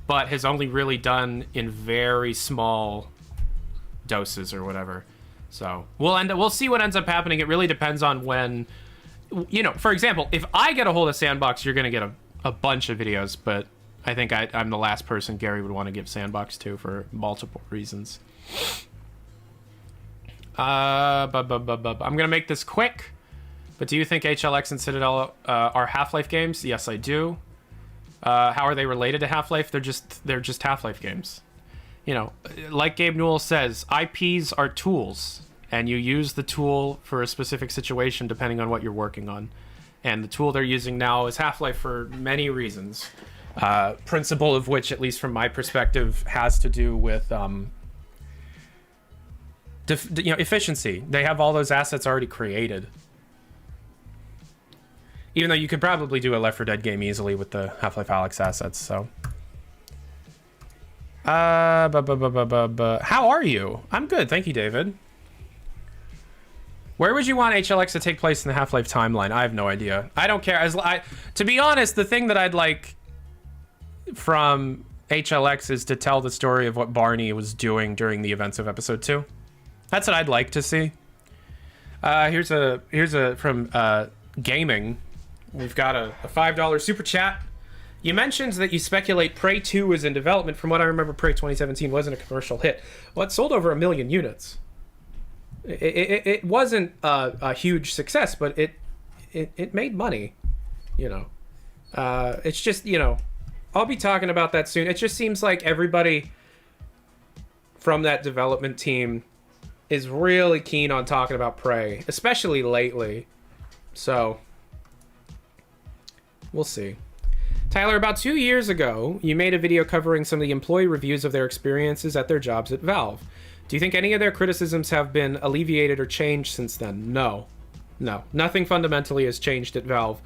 but has only really done in very small doses or whatever. So we'll see what ends up happening. It really depends on when, for example, if I get a hold of Sandbox, you're going to get a bunch of videos, but I think I'm the last person Gary would want to give Sandbox to for multiple reasons. I'm going to make this quick, but do you think HLX and Citadel are Half-Life games? Yes, I do. How are they related to Half-Life? They're just Half-Life games. Like Gabe Newell says, IPs are tools, and you use the tool for a specific situation depending on what you're working on. And the tool they're using now is Half-Life for many reasons. Principle of which, at least from my perspective, has to do with efficiency. They have all those assets already created. Even though you could probably do a Left 4 Dead game easily with the Half-Life Alyx assets, so. How are you? I'm good, thank you, David. Where would you want HLX to take place in the Half-Life timeline? I have no idea. I don't care. To be honest, the thing that I'd like from HLX is to tell the story of what Barney was doing during the events of Episode 2. That's what I'd like to see. Here's a from Gaming. We've got a $5 super chat. You mentioned that you speculate Prey 2 is in development. From what I remember, Prey 2017 wasn't a commercial hit. Well, it sold over 1 million units. It wasn't a huge success, but it made money, you know. It's just, you know, I'll be talking about that soon. It just seems like everybody from that development team is really keen on talking about Prey, especially lately. So, we'll see. Tyler, about 2 years ago, you made a video covering some of the employee reviews of their experiences at their jobs at Valve. Do you think any of their criticisms have been alleviated or changed since then? No. No. Nothing fundamentally has changed at Valve.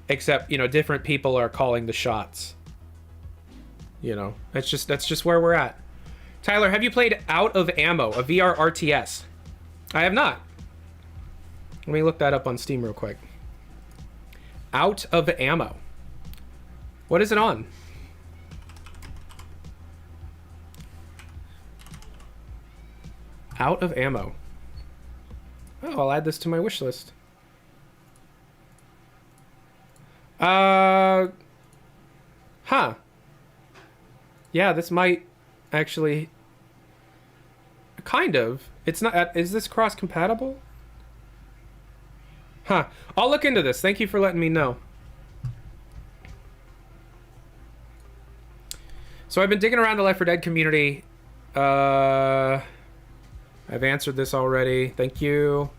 Except, you know, different people are calling the shots. You know, that's just where we're at. Tyler, have you played Out of Ammo, a VR RTS? I have not. Let me look that up on Steam real quick. Out of Ammo. What is it on? Out of Ammo. Oh, I'll add this to my wish list. Huh. Yeah, this might actually... Kind of. It's not... Is this cross-compatible? Huh. I'll look into this. Thank you for letting me know. So I've been digging around the Left 4 Dead community. I've answered this already. Thank you.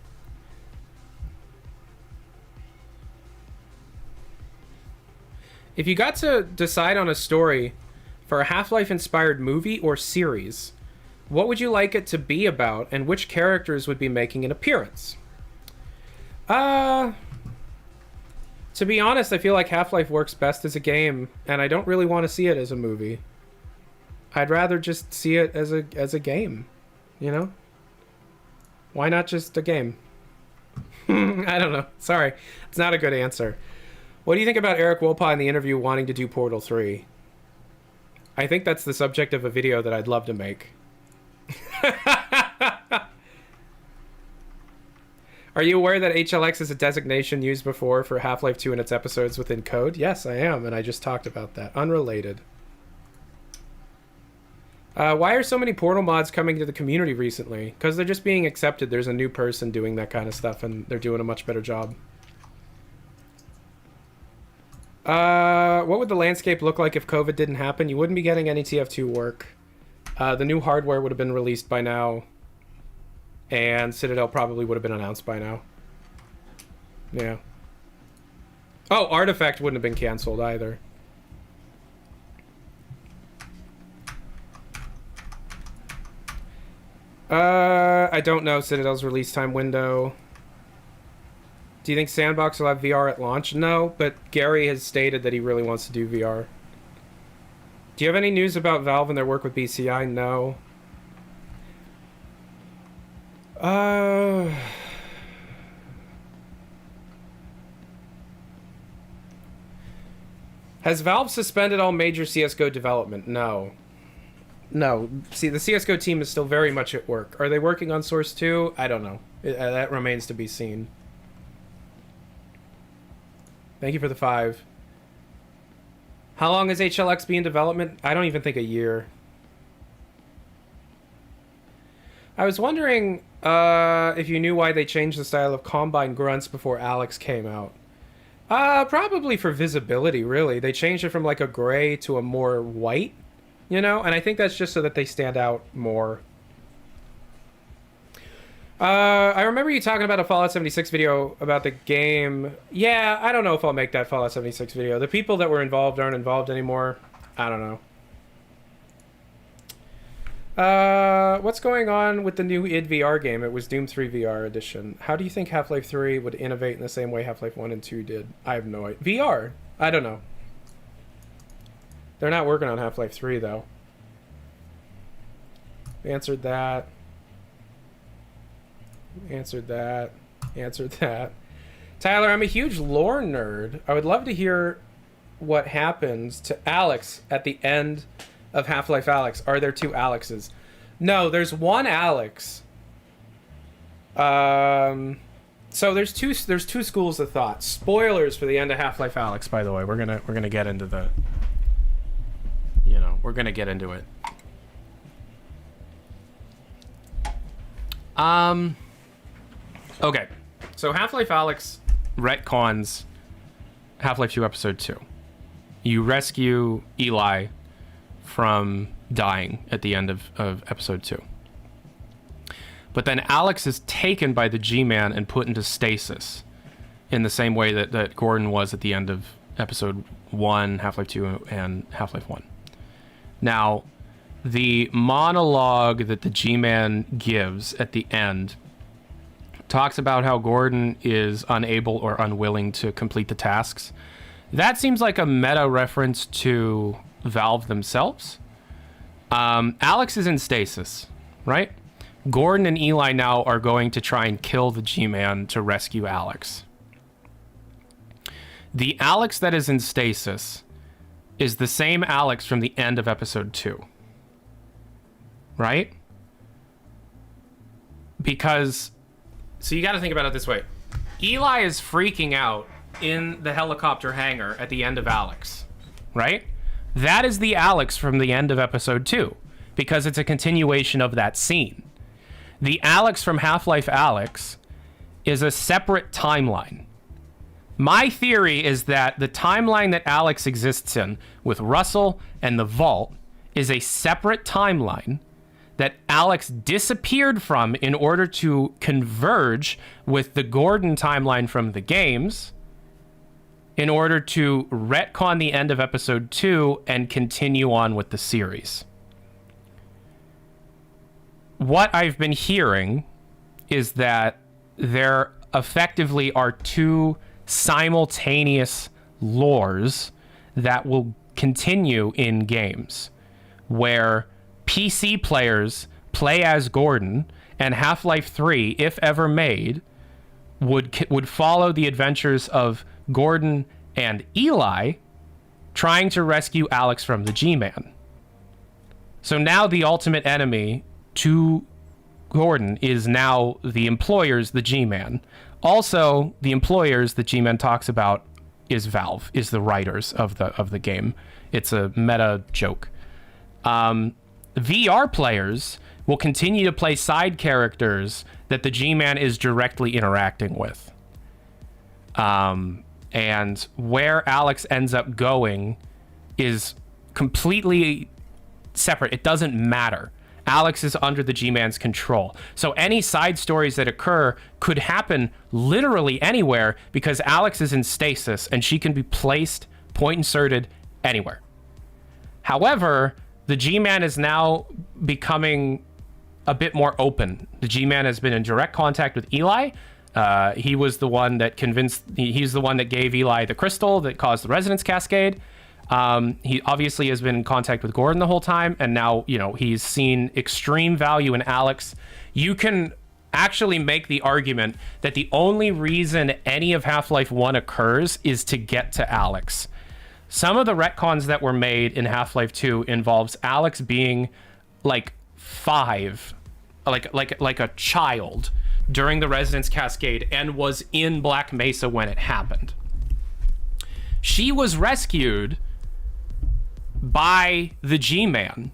If you got to decide on a story for a Half-Life inspired movie or series, what would you like it to be about, and which characters would be making an appearance? To be honest, I feel like Half-Life works best as a game, and I don't really want to see it as a movie. I'd rather just see it as a game, you know? Why not just a game? I don't know. Sorry. It's not a good answer. What do you think about Eric Wolpa in the interview wanting to do Portal 3? I think that's the subject of a video that I'd love to make. Are you aware that HLX is a designation used before for Half-Life 2 and its episodes within code? Yes, I am, and I just talked about that. Unrelated. Why are so many Portal mods coming to the community recently? Because they're just being accepted. There's a new person doing that kind of stuff, and they're doing a much better job. What would the landscape look like if COVID didn't happen? You wouldn't be getting any TF2 work. The new hardware would have been released by now. And Citadel probably would have been announced by now. Yeah. Oh, Artifact wouldn't have been canceled either. I don't know Citadel's release time window. Do you think Sandbox will have VR at launch? No, but Gary has stated that he really wants to do VR. Do you have any news about Valve and their work with BCI? No. Has Valve suspended all major CSGO development? No. No. See, the CSGO team is still very much at work. Are they working on Source 2? I don't know. That remains to be seen. Thank you for the 5. How long has HLX been in development? I don't even think a year. I was wondering if you knew why they changed the style of Combine grunts before Alex came out. Probably for visibility, really. They changed it from like a gray to a more white, you know? And I think that's just so that they stand out more. I remember you talking about a Fallout 76 video about the game. Yeah, I don't know if I'll make that Fallout 76 video. The people that were involved aren't involved anymore. I don't know. What's going on with the new id VR game? It was Doom 3 VR edition. How do you think Half-Life 3 would innovate in the same way Half-Life 1 and 2 did? I have no idea. VR? I don't know. They're not working on Half-Life 3, though. Answered that. Answered that. Answered that. Tyler, I'm a huge lore nerd. I would love to hear what happens to Alex at the end of Half-Life Alyx. Are there two Alexes? No, there's one Alex. So there's two schools of thought. Spoilers for the end of Half-Life Alyx, by the way. We're gonna get into the, we're gonna get into it. Okay, so Half-Life Alyx retcons Half-Life 2 Episode 2. You rescue Eli from dying at the end of Episode 2. But then Alyx is taken by the G-Man and put into stasis in the same way that Gordon was at the end of Episode 1, Half-Life 2, and Half-Life 1. Now, the monologue that the G-Man gives at the end talks about how Gordon is unable or unwilling to complete the tasks. That seems like a meta reference to Valve themselves. Alyx is in stasis, right? Gordon and Eli now are going to try and kill the G-Man to rescue Alyx. The Alyx that is in stasis is the same Alyx from the end of Episode 2. Right? Because, so you got to think about it this way. Eli is freaking out in the helicopter hangar at the end of Alyx, right? That is the Alyx from the end of Episode 2, because it's a continuation of that scene. The Alyx from Half-Life Alyx is a separate timeline. My theory is that the timeline that Alyx exists in with Russell and the Vault is a separate timeline that Alyx disappeared from in order to converge with the Gordon timeline from the games in order to retcon the end of Episode 2 and continue on with the series. What I've been hearing is that there effectively are two simultaneous lores that will continue in games, where PC players play as Gordon, and Half-Life 3, if ever made, would follow the adventures of Gordon and Eli trying to rescue Alyx from the G-Man. So now the ultimate enemy to Gordon is now the employers, the G-Man. Also, the employers that G-Man talks about is Valve, is the writers of the game. It's a meta joke. VR players will continue to play side characters that the G-Man is directly interacting with. And where Alyx ends up going is completely separate. It doesn't matter. Alyx is under the G-Man's control. So any side stories that occur could happen literally anywhere because Alyx is in stasis and she can be placed, point inserted, anywhere. However, the G-Man is now becoming a bit more open. The G-Man has been in direct contact with Eli. He was the one that he's the one that gave Eli the crystal that caused the resonance cascade. He obviously has been in contact with Gordon the whole time, and now, he's seen extreme value in Alyx. You can actually make the argument that the only reason any of Half-Life 1 occurs is to get to Alyx. Some of the retcons that were made in Half-Life 2 involves Alyx being like 5, like a child during the resonance cascade and was in Black Mesa when it happened. She was rescued by the G-Man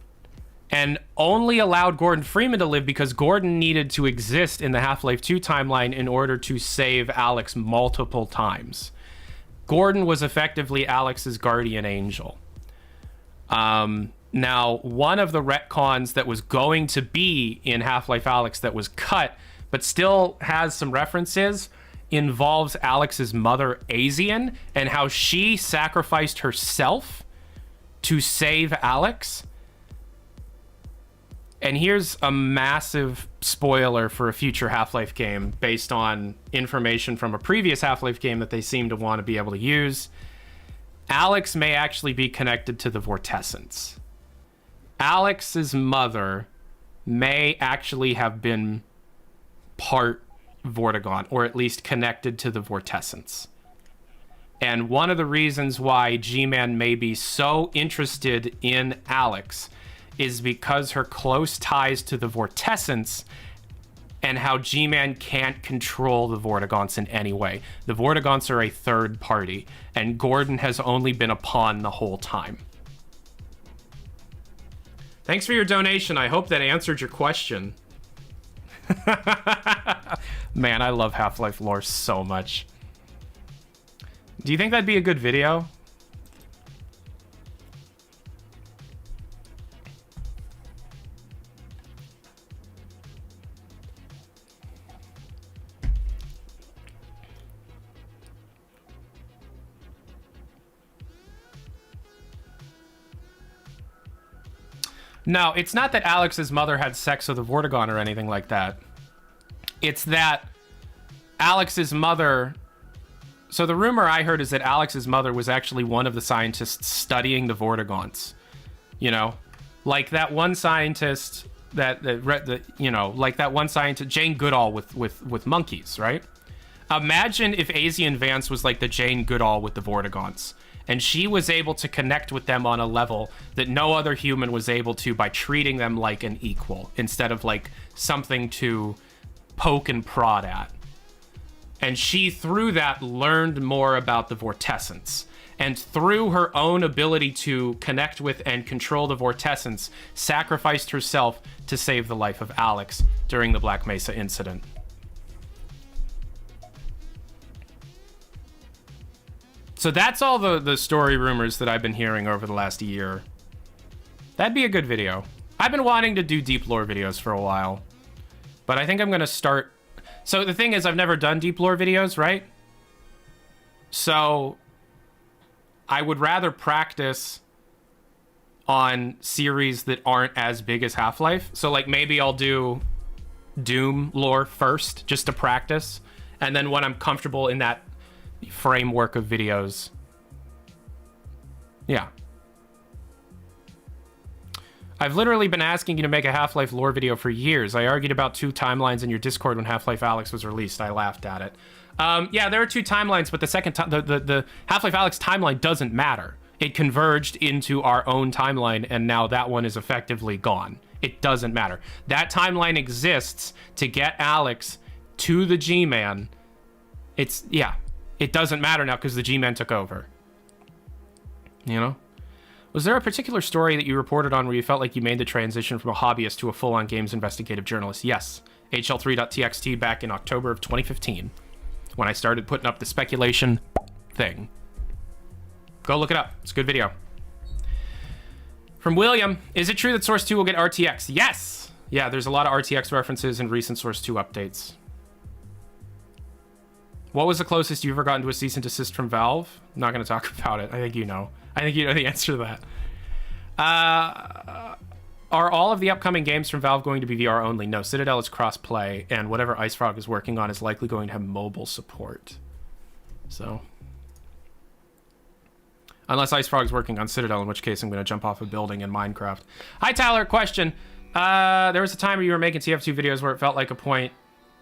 and only allowed Gordon Freeman to live because Gordon needed to exist in the Half-Life 2 timeline in order to save Alyx multiple times. Gordon was effectively Alyx's guardian angel. Now, one of the retcons that was going to be in Half-Life Alyx that was cut, but still has some references, involves Alyx's mother, Asian, and how she sacrificed herself to save Alyx. And here's a massive spoiler for a future Half-Life game based on information from a previous Half-Life game that they seem to want to be able to use. Alyx may actually be connected to the Vortessence. Alyx's mother may actually have been part Vortigaunt, or at least connected to the Vortessence. And one of the reasons why G-Man may be so interested in Alyx is because her close ties to the Vortessence and how G-Man can't control the Vortigaunts in any way. The Vortigaunts are a third party, and Gordon has only been a pawn the whole time. Thanks for your donation. I hope that answered your question. Man, I love Half-Life lore so much. Do you think that'd be a good video? No, it's not that Alex's mother had sex with a Vortigaunt or anything like that. It's that Alex's mother... So the rumor I heard is that Alex's mother was actually one of the scientists studying the Vortigaunts. You know? Like that one scientist like that one scientist, Jane Goodall with monkeys, right? Imagine if Asian Vance was like the Jane Goodall with the Vortigaunts. And she was able to connect with them on a level that no other human was able to by treating them like an equal instead of like something to poke and prod at. And she, through that, learned more about the Vortessence. And through her own ability to connect with and control the Vortessence, sacrificed herself to save the life of Alex during the Black Mesa incident. So that's all the story rumors that I've been hearing over the last year. That'd be a good video. I've been wanting to do deep lore videos for a while, but I think I'm going to start... So the thing is, I've never done deep lore videos, right? So I would rather practice on series that aren't as big as Half-Life. So like maybe I'll do Doom lore first, just to practice. And then when I'm comfortable in that framework of videos. Yeah. I've literally been asking you to make a Half-Life lore video for years. I argued about 2 timelines in your Discord when Half-Life Alyx was released. I laughed at it. Yeah, there are 2 timelines, but the second the Half-Life Alyx timeline doesn't matter. It converged into our own timeline, and now that one is effectively gone. It doesn't matter. That timeline exists to get Alyx to the G-Man. It's, yeah. It doesn't matter now because the G-Man took over. You know? Was there a particular story that you reported on where you felt like you made the transition from a hobbyist to a full-on games investigative journalist? Yes. HL3.txt back in October of 2015 when I started putting up the speculation thing. Go look it up. It's a good video. From William, is it true that Source 2 will get RTX? Yes! Yeah, there's a lot of RTX references in recent Source 2 updates. What was the closest you've ever gotten to a cease and desist from Valve? I'm not going to talk about it. I think you know. I think you know the answer to that. Are all of the upcoming games from Valve going to be VR only? No, Citadel is cross-play, and whatever IceFrog is working on is likely going to have mobile support. So... Unless IceFrog's working on Citadel, in which case I'm going to jump off a building in Minecraft. Hi, Tyler. Question. There was a time where you were making TF2 videos where it felt like a point...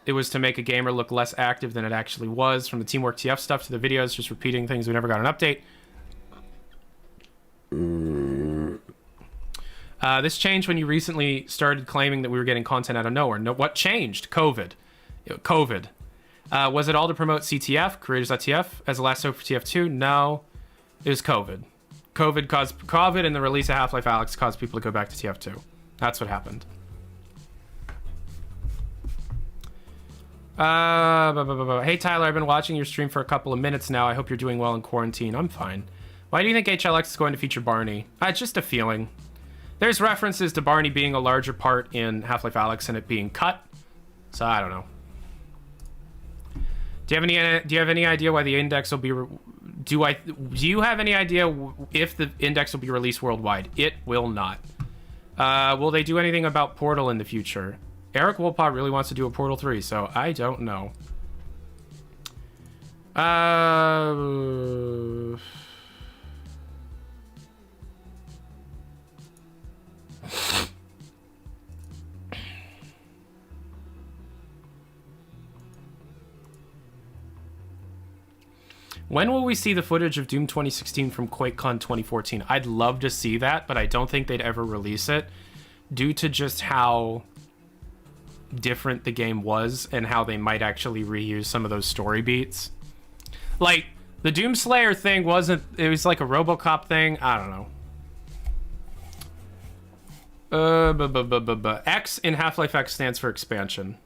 It was to make a gamer look less active than it actually was. From the Teamwork TF stuff to the videos, just repeating things we never got an update. This changed when you recently started claiming that we were getting content out of nowhere. No, what changed? COVID. Was it all to promote CTF, Creators.tf, as a last hope for TF2? No. It was COVID. COVID and the release of Half-Life Alyx caused people to go back to TF2. That's what happened. Hey Tyler, I've been watching your stream for a couple of minutes now. I hope you're doing well in quarantine. I'm fine. Why do you think HLX is going to feature Barney? It's just a feeling. There's references to Barney being a larger part in Half-Life Alyx and it being cut. So I don't know. Do you have any idea why the index will be do you have any idea if the index will be released worldwide? It will not. Will they do anything about Portal in the future? Eric Wolpaw really wants to do a Portal 3, so I don't know. When will we see the footage of Doom 2016 from Quakecon 2014? I'd love to see that, but I don't think they'd ever release it due to just how different the game was and how they might actually reuse some of those story beats. Like, the Doomslayer thing wasn't... It was like a RoboCop thing. I don't know. X in Half-Life X stands for expansion.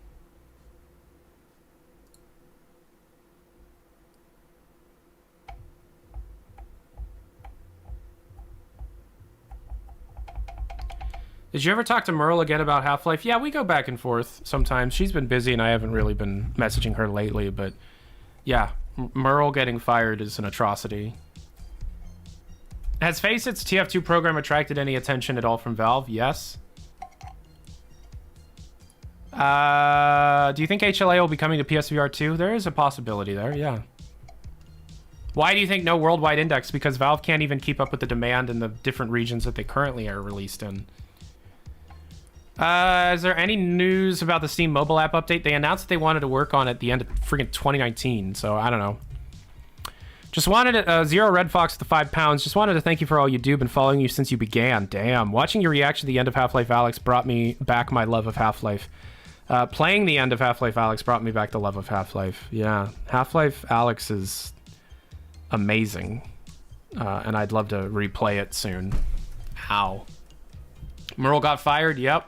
Did you ever talk to Merle again about Half-Life? Yeah, we go back and forth sometimes. She's been busy and I haven't really been messaging her lately, but yeah, Merle getting fired is an atrocity. Has Facet's TF2 program attracted any attention at all from Valve? Yes. Do you think HLA will be coming to PSVR 2? There is a possibility there, yeah. Why do you think no worldwide index? Because Valve can't even keep up with the demand in the different regions that they currently are released in. Is there any news about the Steam mobile app update? They announced that they wanted to work on it at the end of freaking 2019, so I don't know. Just wanted to, Zero Red Fox with the £5. Just wanted to thank you for all you do. Been following you since you began. Damn. Watching your reaction to the end of Half-Life Alyx brought me back my love of Half-Life. Playing the end of Half-Life Alyx brought me back the love of Half-Life. Yeah. Half-Life Alyx is amazing. And I'd love to replay it soon. Ow. Merle got fired? Yep.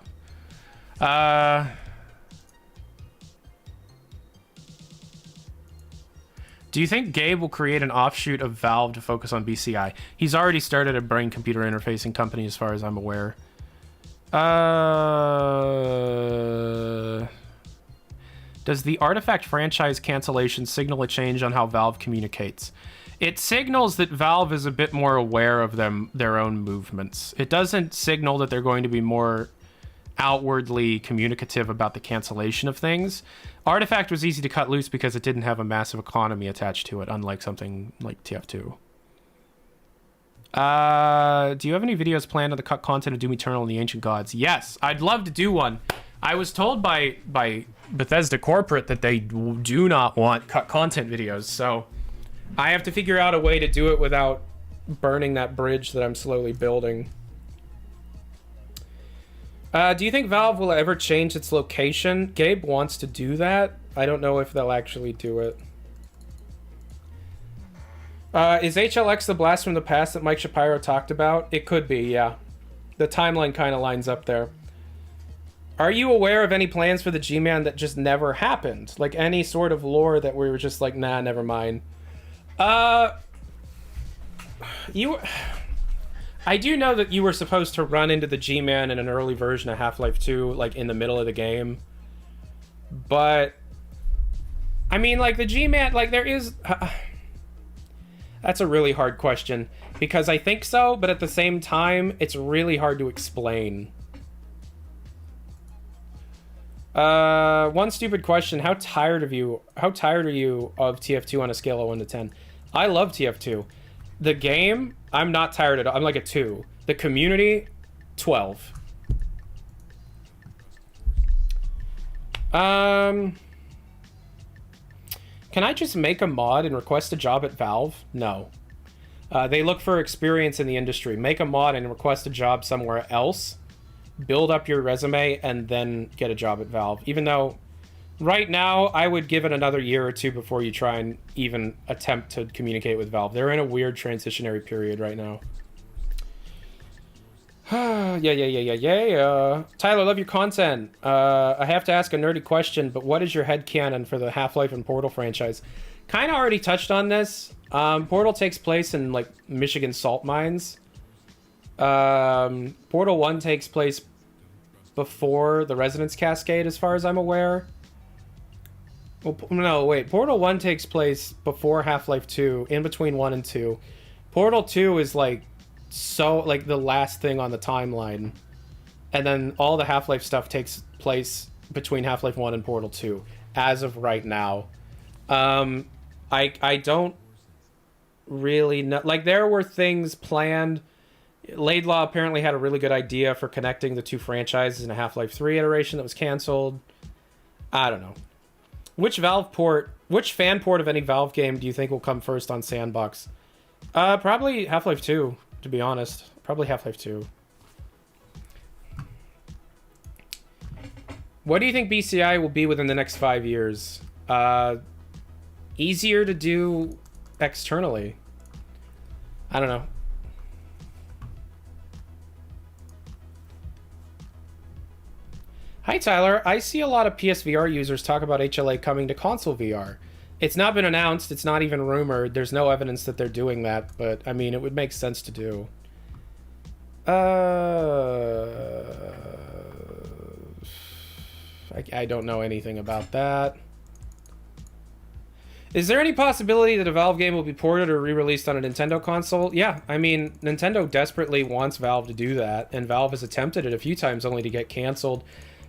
Do you think Gabe will create an offshoot of Valve to focus on BCI? He's already started a brain-computer interfacing company as far as I'm aware. Does the Artifact franchise cancellation signal a change on how Valve communicates? It signals that Valve is a bit more aware of their own movements. It doesn't signal that they're going to be more outwardly communicative about the cancellation of things. Artifact was easy to cut loose because it didn't have a massive economy attached to it, unlike something like TF2. Do you have any videos planned on the cut content of Doom Eternal and the Ancient Gods? Yes, I'd love to do one. I was told by Bethesda Corporate that they do not want cut content videos, so I have to figure out a way to do it without burning that bridge that I'm slowly building. Do you think Valve will ever change its location? Gabe wants to do that. I don't know if they'll actually do it. Is HLX the blast from the past that Mike Shapiro talked about? It could be, yeah. The timeline kind of lines up there. Are you aware of any plans for the G-Man that just never happened? Like any sort of lore that we were just like, nah, never mind. I do know that you were supposed to run into the G-Man in an early version of Half-Life 2, like in the middle of the game. But I mean, like the G-Man, like there is... That's a really hard question because I think so, but at the same time, it's really hard to explain. One stupid question. How tired are you of TF2 on a scale of 1 to 10? I love TF2. The game, I'm not tired at all. I'm like a 2. The community, 12. Can I just make a mod and request a job at Valve? No. They look for experience in the industry. Make a mod and request a job somewhere else. Build up your resume and then get a job at Valve. Even though right now I would give it another year or two before you try and even attempt to communicate with Valve. They're in a weird transitionary period right now. yeah. Tyler, love your content. I have to ask a nerdy question, but what is your headcanon for the Half-Life and Portal franchise? Kind of already touched on this. Portal takes place in like Michigan salt mines. Portal 1 takes place before the Resonance Cascade, as far as I'm aware. Well, no, wait. Portal 1 takes place before Half-Life 2, in between 1 and 2. Portal 2 is like the last thing on the timeline, and then all the Half-Life stuff takes place between Half-Life 1 and Portal 2 as of right now. I don't really know, like there were things planned. Laidlaw apparently had a really good idea for connecting the two franchises in a Half-Life 3 iteration that was canceled. I don't know. Which fan port of any Valve game do you think will come first on Sandbox? Probably Half-Life 2. To be honest, probably Half-Life 2. What do you think BCI will be within the next 5 years? Easier to do externally. I don't know. Hi, Tyler. I see a lot of PSVR users talk about HLA coming to console VR. It's not been announced. It's not even rumored. There's no evidence that they're doing that, but I mean, it would make sense to do. I don't know anything about that. Is there any possibility that a Valve game will be ported or re-released on a Nintendo console? Yeah, I mean, Nintendo desperately wants Valve to do that, and Valve has attempted it a few times only to get canceled.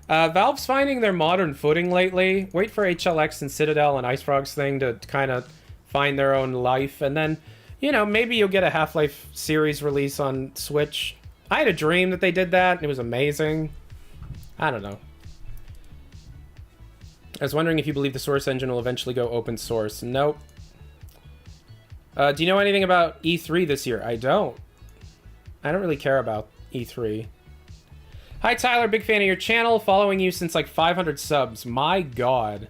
Valve's finding their modern footing lately. Wait for HLX and Citadel and IceFrog's thing to kind of find their own life, and then, you know, maybe you'll get a Half-Life series release on Switch. I had a dream that they did that, and it was amazing. I don't know. I was wondering if you believe the Source engine will eventually go open source. Nope. Do you know anything about E3 this year? I don't. I don't really care about E3. Hi, Tyler. Big fan of your channel. Following you since like 500 subs. My God.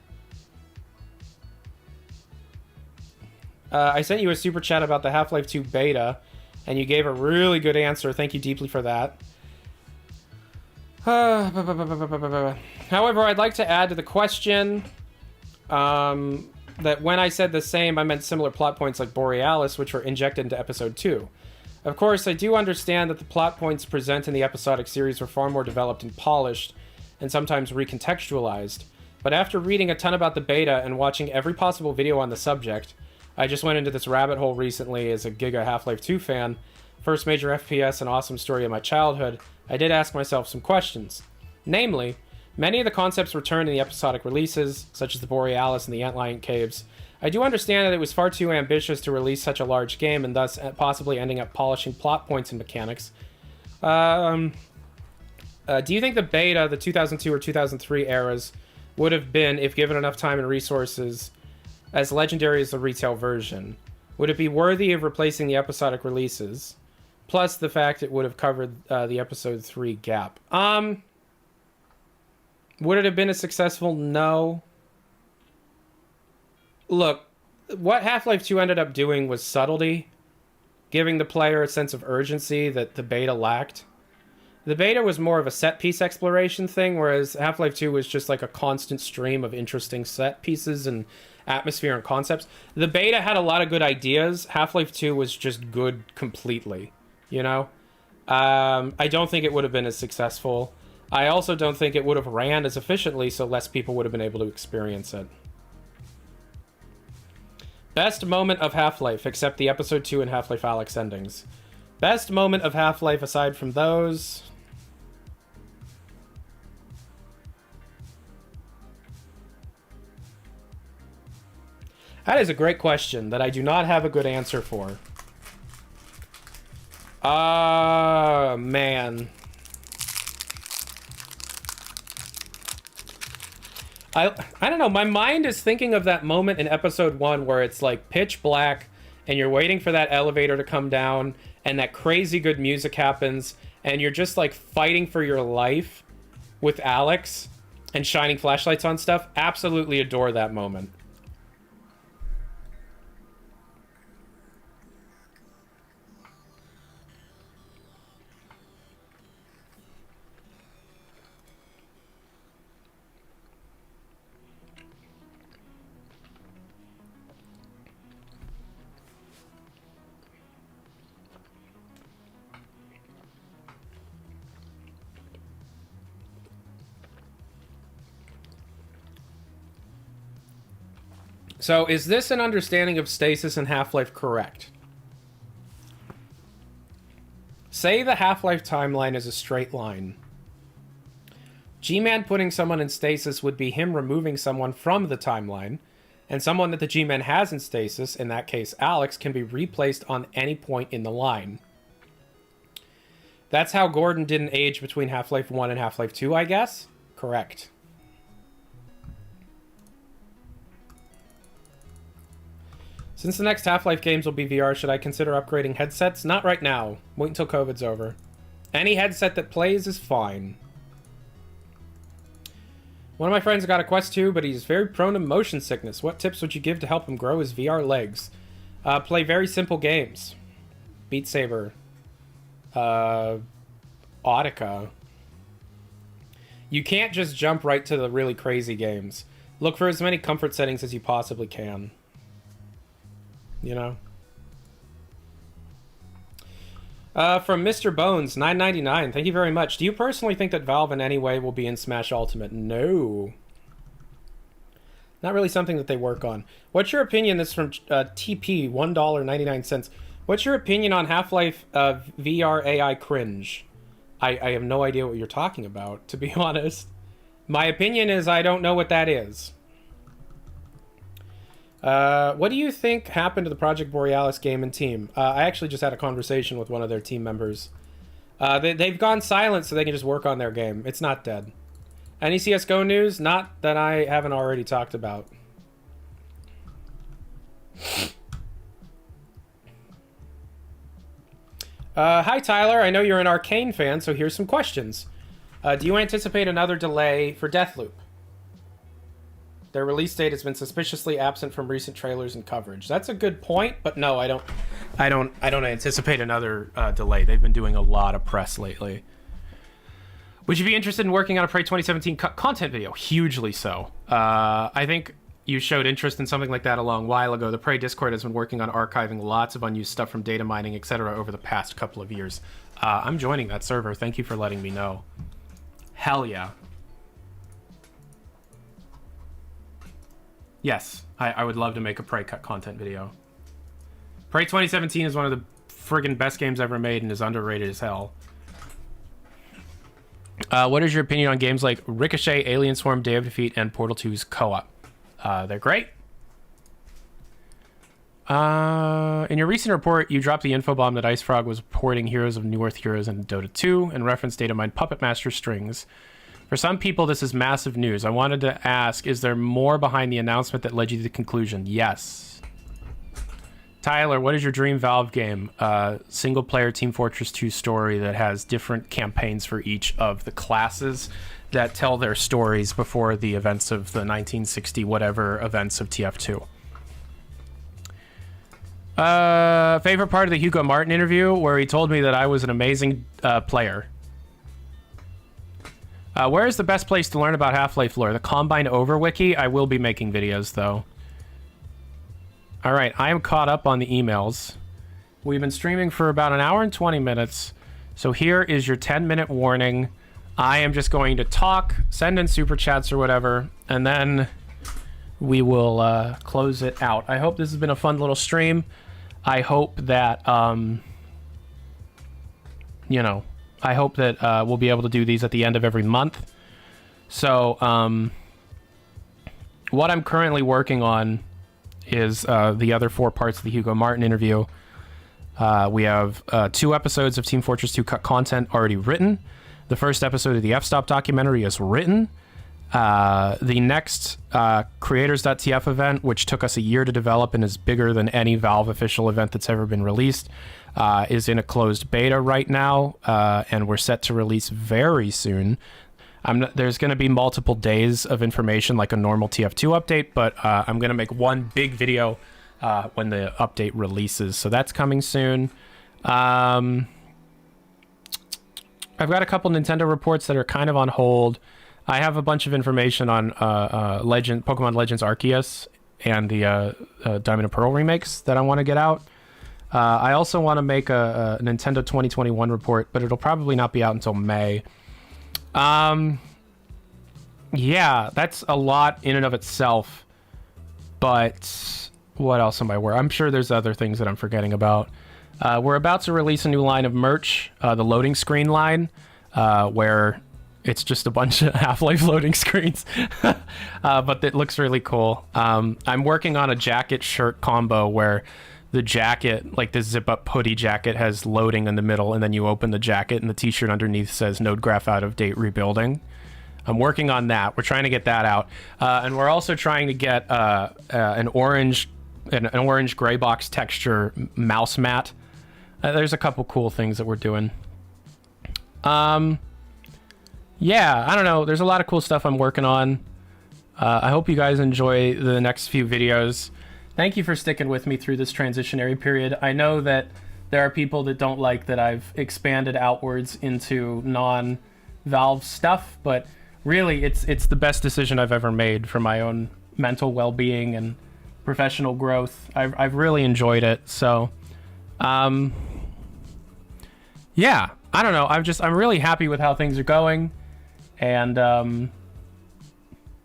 I sent you a super chat about the Half-Life 2 beta, and you gave a really good answer. Thank you deeply for that. However, I'd like to add to the question that when I said the same, I meant similar plot points like Borealis, which were injected into Episode 2. Of course, I do understand that the plot points present in the episodic series were far more developed and polished, and sometimes recontextualized. But after reading a ton about the beta and watching every possible video on the subject, I just went into this rabbit hole recently as a Giga Half-Life 2 fan, first major FPS and awesome story of my childhood. I did ask myself some questions. Namely, many of the concepts returned in the episodic releases, such as the Borealis and the Antlion Caves. I do understand that it was far too ambitious to release such a large game and thus possibly ending up polishing plot points and mechanics. Do you think the beta, the 2002 or 2003 eras, would have been, if given enough time and resources, as legendary as the retail version? Would it be worthy of replacing the episodic releases? Plus the fact it would have covered the episode 3 gap. Would it have been as successful? No. Look, what Half-Life 2 ended up doing was subtlety, giving the player a sense of urgency that the beta lacked. The beta was more of a set-piece exploration thing, whereas Half-Life 2 was just like a constant stream of interesting set pieces and atmosphere and concepts. The beta had a lot of good ideas. Half-Life 2 was just good completely. You know, I don't think it would have been as successful. I also don't think it would have ran as efficiently, so less people would have been able to experience it. Best moment of Half-Life, except the Episode 2 and Half-Life Alyx endings. Best moment of Half-Life aside from those... That is a great question that I do not have a good answer for. Man. I don't know, my mind is thinking of that moment in episode 1 where it's like pitch black and you're waiting for that elevator to come down and that crazy good music happens and you're just like fighting for your life with Alyx and shining flashlights on stuff. Absolutely adore that moment. So, is this an understanding of stasis and Half-Life correct? Say the Half-Life timeline is a straight line. G-Man putting someone in stasis would be him removing someone from the timeline, and someone that the G-Man has in stasis, in that case Alyx, can be replaced on any point in the line. That's how Gordon didn't age between Half-Life 1 and Half-Life 2, I guess? Correct. Since the next Half-Life games will be VR, should I consider upgrading headsets? Not right now. Wait until COVID's over. Any headset that plays is fine. One of my friends got a Quest 2, but he's very prone to motion sickness. What tips would you give to help him grow his VR legs? Play very simple games. Beat Saber. Audica. You can't just jump right to the really crazy games. Look for as many comfort settings as you possibly can. You know? From Mr. Bones, $9.99. Thank you very much. Do you personally think that Valve in any way will be in Smash Ultimate? No. Not really something that they work on. What's your opinion? This is from TP, $1.99. What's your opinion on Half-Life VR AI cringe? I have no idea what you're talking about, to be honest. My opinion is I don't know what that is. What do you think happened to the Project Borealis game and team? I actually just had a conversation with one of their team members. They've gone silent so they can just work on their game. It's not dead. Any CSGO news? Not that I haven't already talked about. Hi, Tyler. I know you're an Arcane fan, so here's some questions. Do you anticipate another delay for Deathloop? Their release date has been suspiciously absent from recent trailers and coverage. That's a good point, but no, I don't anticipate another delay. They've been doing a lot of press lately. Would you be interested in working on a Prey 2017 content video? Hugely so. I think you showed interest in something like that a long while ago. The Prey Discord has been working on archiving lots of unused stuff from data mining, etc. over the past couple of years. I'm joining that server. Thank you for letting me know. Hell yeah. Yes, I would love to make a Prey content video. Prey 2017 is one of the friggin' best games ever made and is underrated as hell. What is your opinion on games like Ricochet, Alien Swarm, Day of Defeat, and Portal 2's co-op? They're great. In your recent report, you dropped the info bomb that IceFrog was porting Heroes of Newerth Heroes into Dota 2 and referenced data-mined Puppet Master strings. For some people, this is massive news. I wanted to ask, is there more behind the announcement that led you to the conclusion? Yes. Tyler, what is your dream Valve game? Single-player Team Fortress 2 story that has different campaigns for each of the classes that tell their stories before the events of the 1960 whatever events of TF2. Favorite part of the Hugo Martin interview where he told me that I was an amazing player. Where is the best place to learn about Half-Life lore? The Combine Over Wiki? I will be making videos, though. Alright, I am caught up on the emails. We've been streaming for about an hour and 20 minutes. So here is your 10-minute warning. I am just going to talk, send in super chats or whatever, and then we will close it out. I hope this has been a fun little stream. I hope that, you know, I hope that we'll be able to do these at the end of every month. So, what I'm currently working on is the other 4 parts of the Hugo Martin interview. We have 2 episodes of Team Fortress 2 content already written. The first episode of the F-Stop documentary is written. The next Creators.tf event, which took us a year to develop and is bigger than any Valve official event that's ever been released, is in a closed beta right now, and we're set to release very soon. There's going to be multiple days of information like a normal TF2 update, but I'm going to make one big video when the update releases, so that's coming soon. I've got a couple Nintendo reports that are kind of on hold. I have a bunch of information on Pokemon Legends Arceus and the Diamond and Pearl remakes that I want to get out. I also want to make a Nintendo 2021 report, but it'll probably not be out until May. Yeah, that's a lot in and of itself. But what else am I aware? I'm sure there's other things that I'm forgetting about. We're about to release a new line of merch, the loading screen line, where it's just a bunch of Half-Life loading screens, but it looks really cool. I'm working on a jacket shirt combo where the jacket, like the zip-up hoodie jacket, has loading in the middle, and then you open the jacket and the t-shirt underneath says node graph out of date rebuilding. I'm working on that. We're trying to get that out. And we're also trying to get an orange gray box texture mouse mat. There's a couple cool things that we're doing. yeah, I don't know. There's a lot of cool stuff I'm working on. I hope you guys enjoy the next few videos. Thank you for sticking with me through this transitionary period. I know that there are people that don't like that I've expanded outwards into non-Valve stuff, but really it's the best decision I've ever made for my own mental well-being and professional growth. I've really enjoyed it. So, yeah, I don't know. I'm really happy with how things are going. And,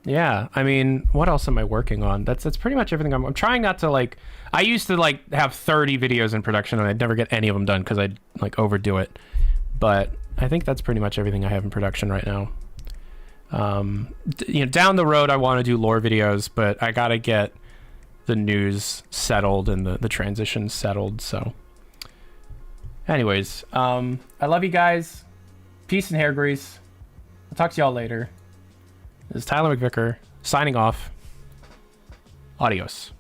yeah, I mean, what else am I working on? That's pretty much everything. I'm trying not to, like, I used to, like, have 30 videos in production and I'd never get any of them done because I'd, like, overdo it. But I think that's pretty much everything I have in production right now. You know, down the road, I want to do lore videos, but I got to get the news settled and the transition settled. So anyways, I love you guys. Peace and hair grease. I'll talk to y'all later. This is Tyler McVicker signing off. Adios.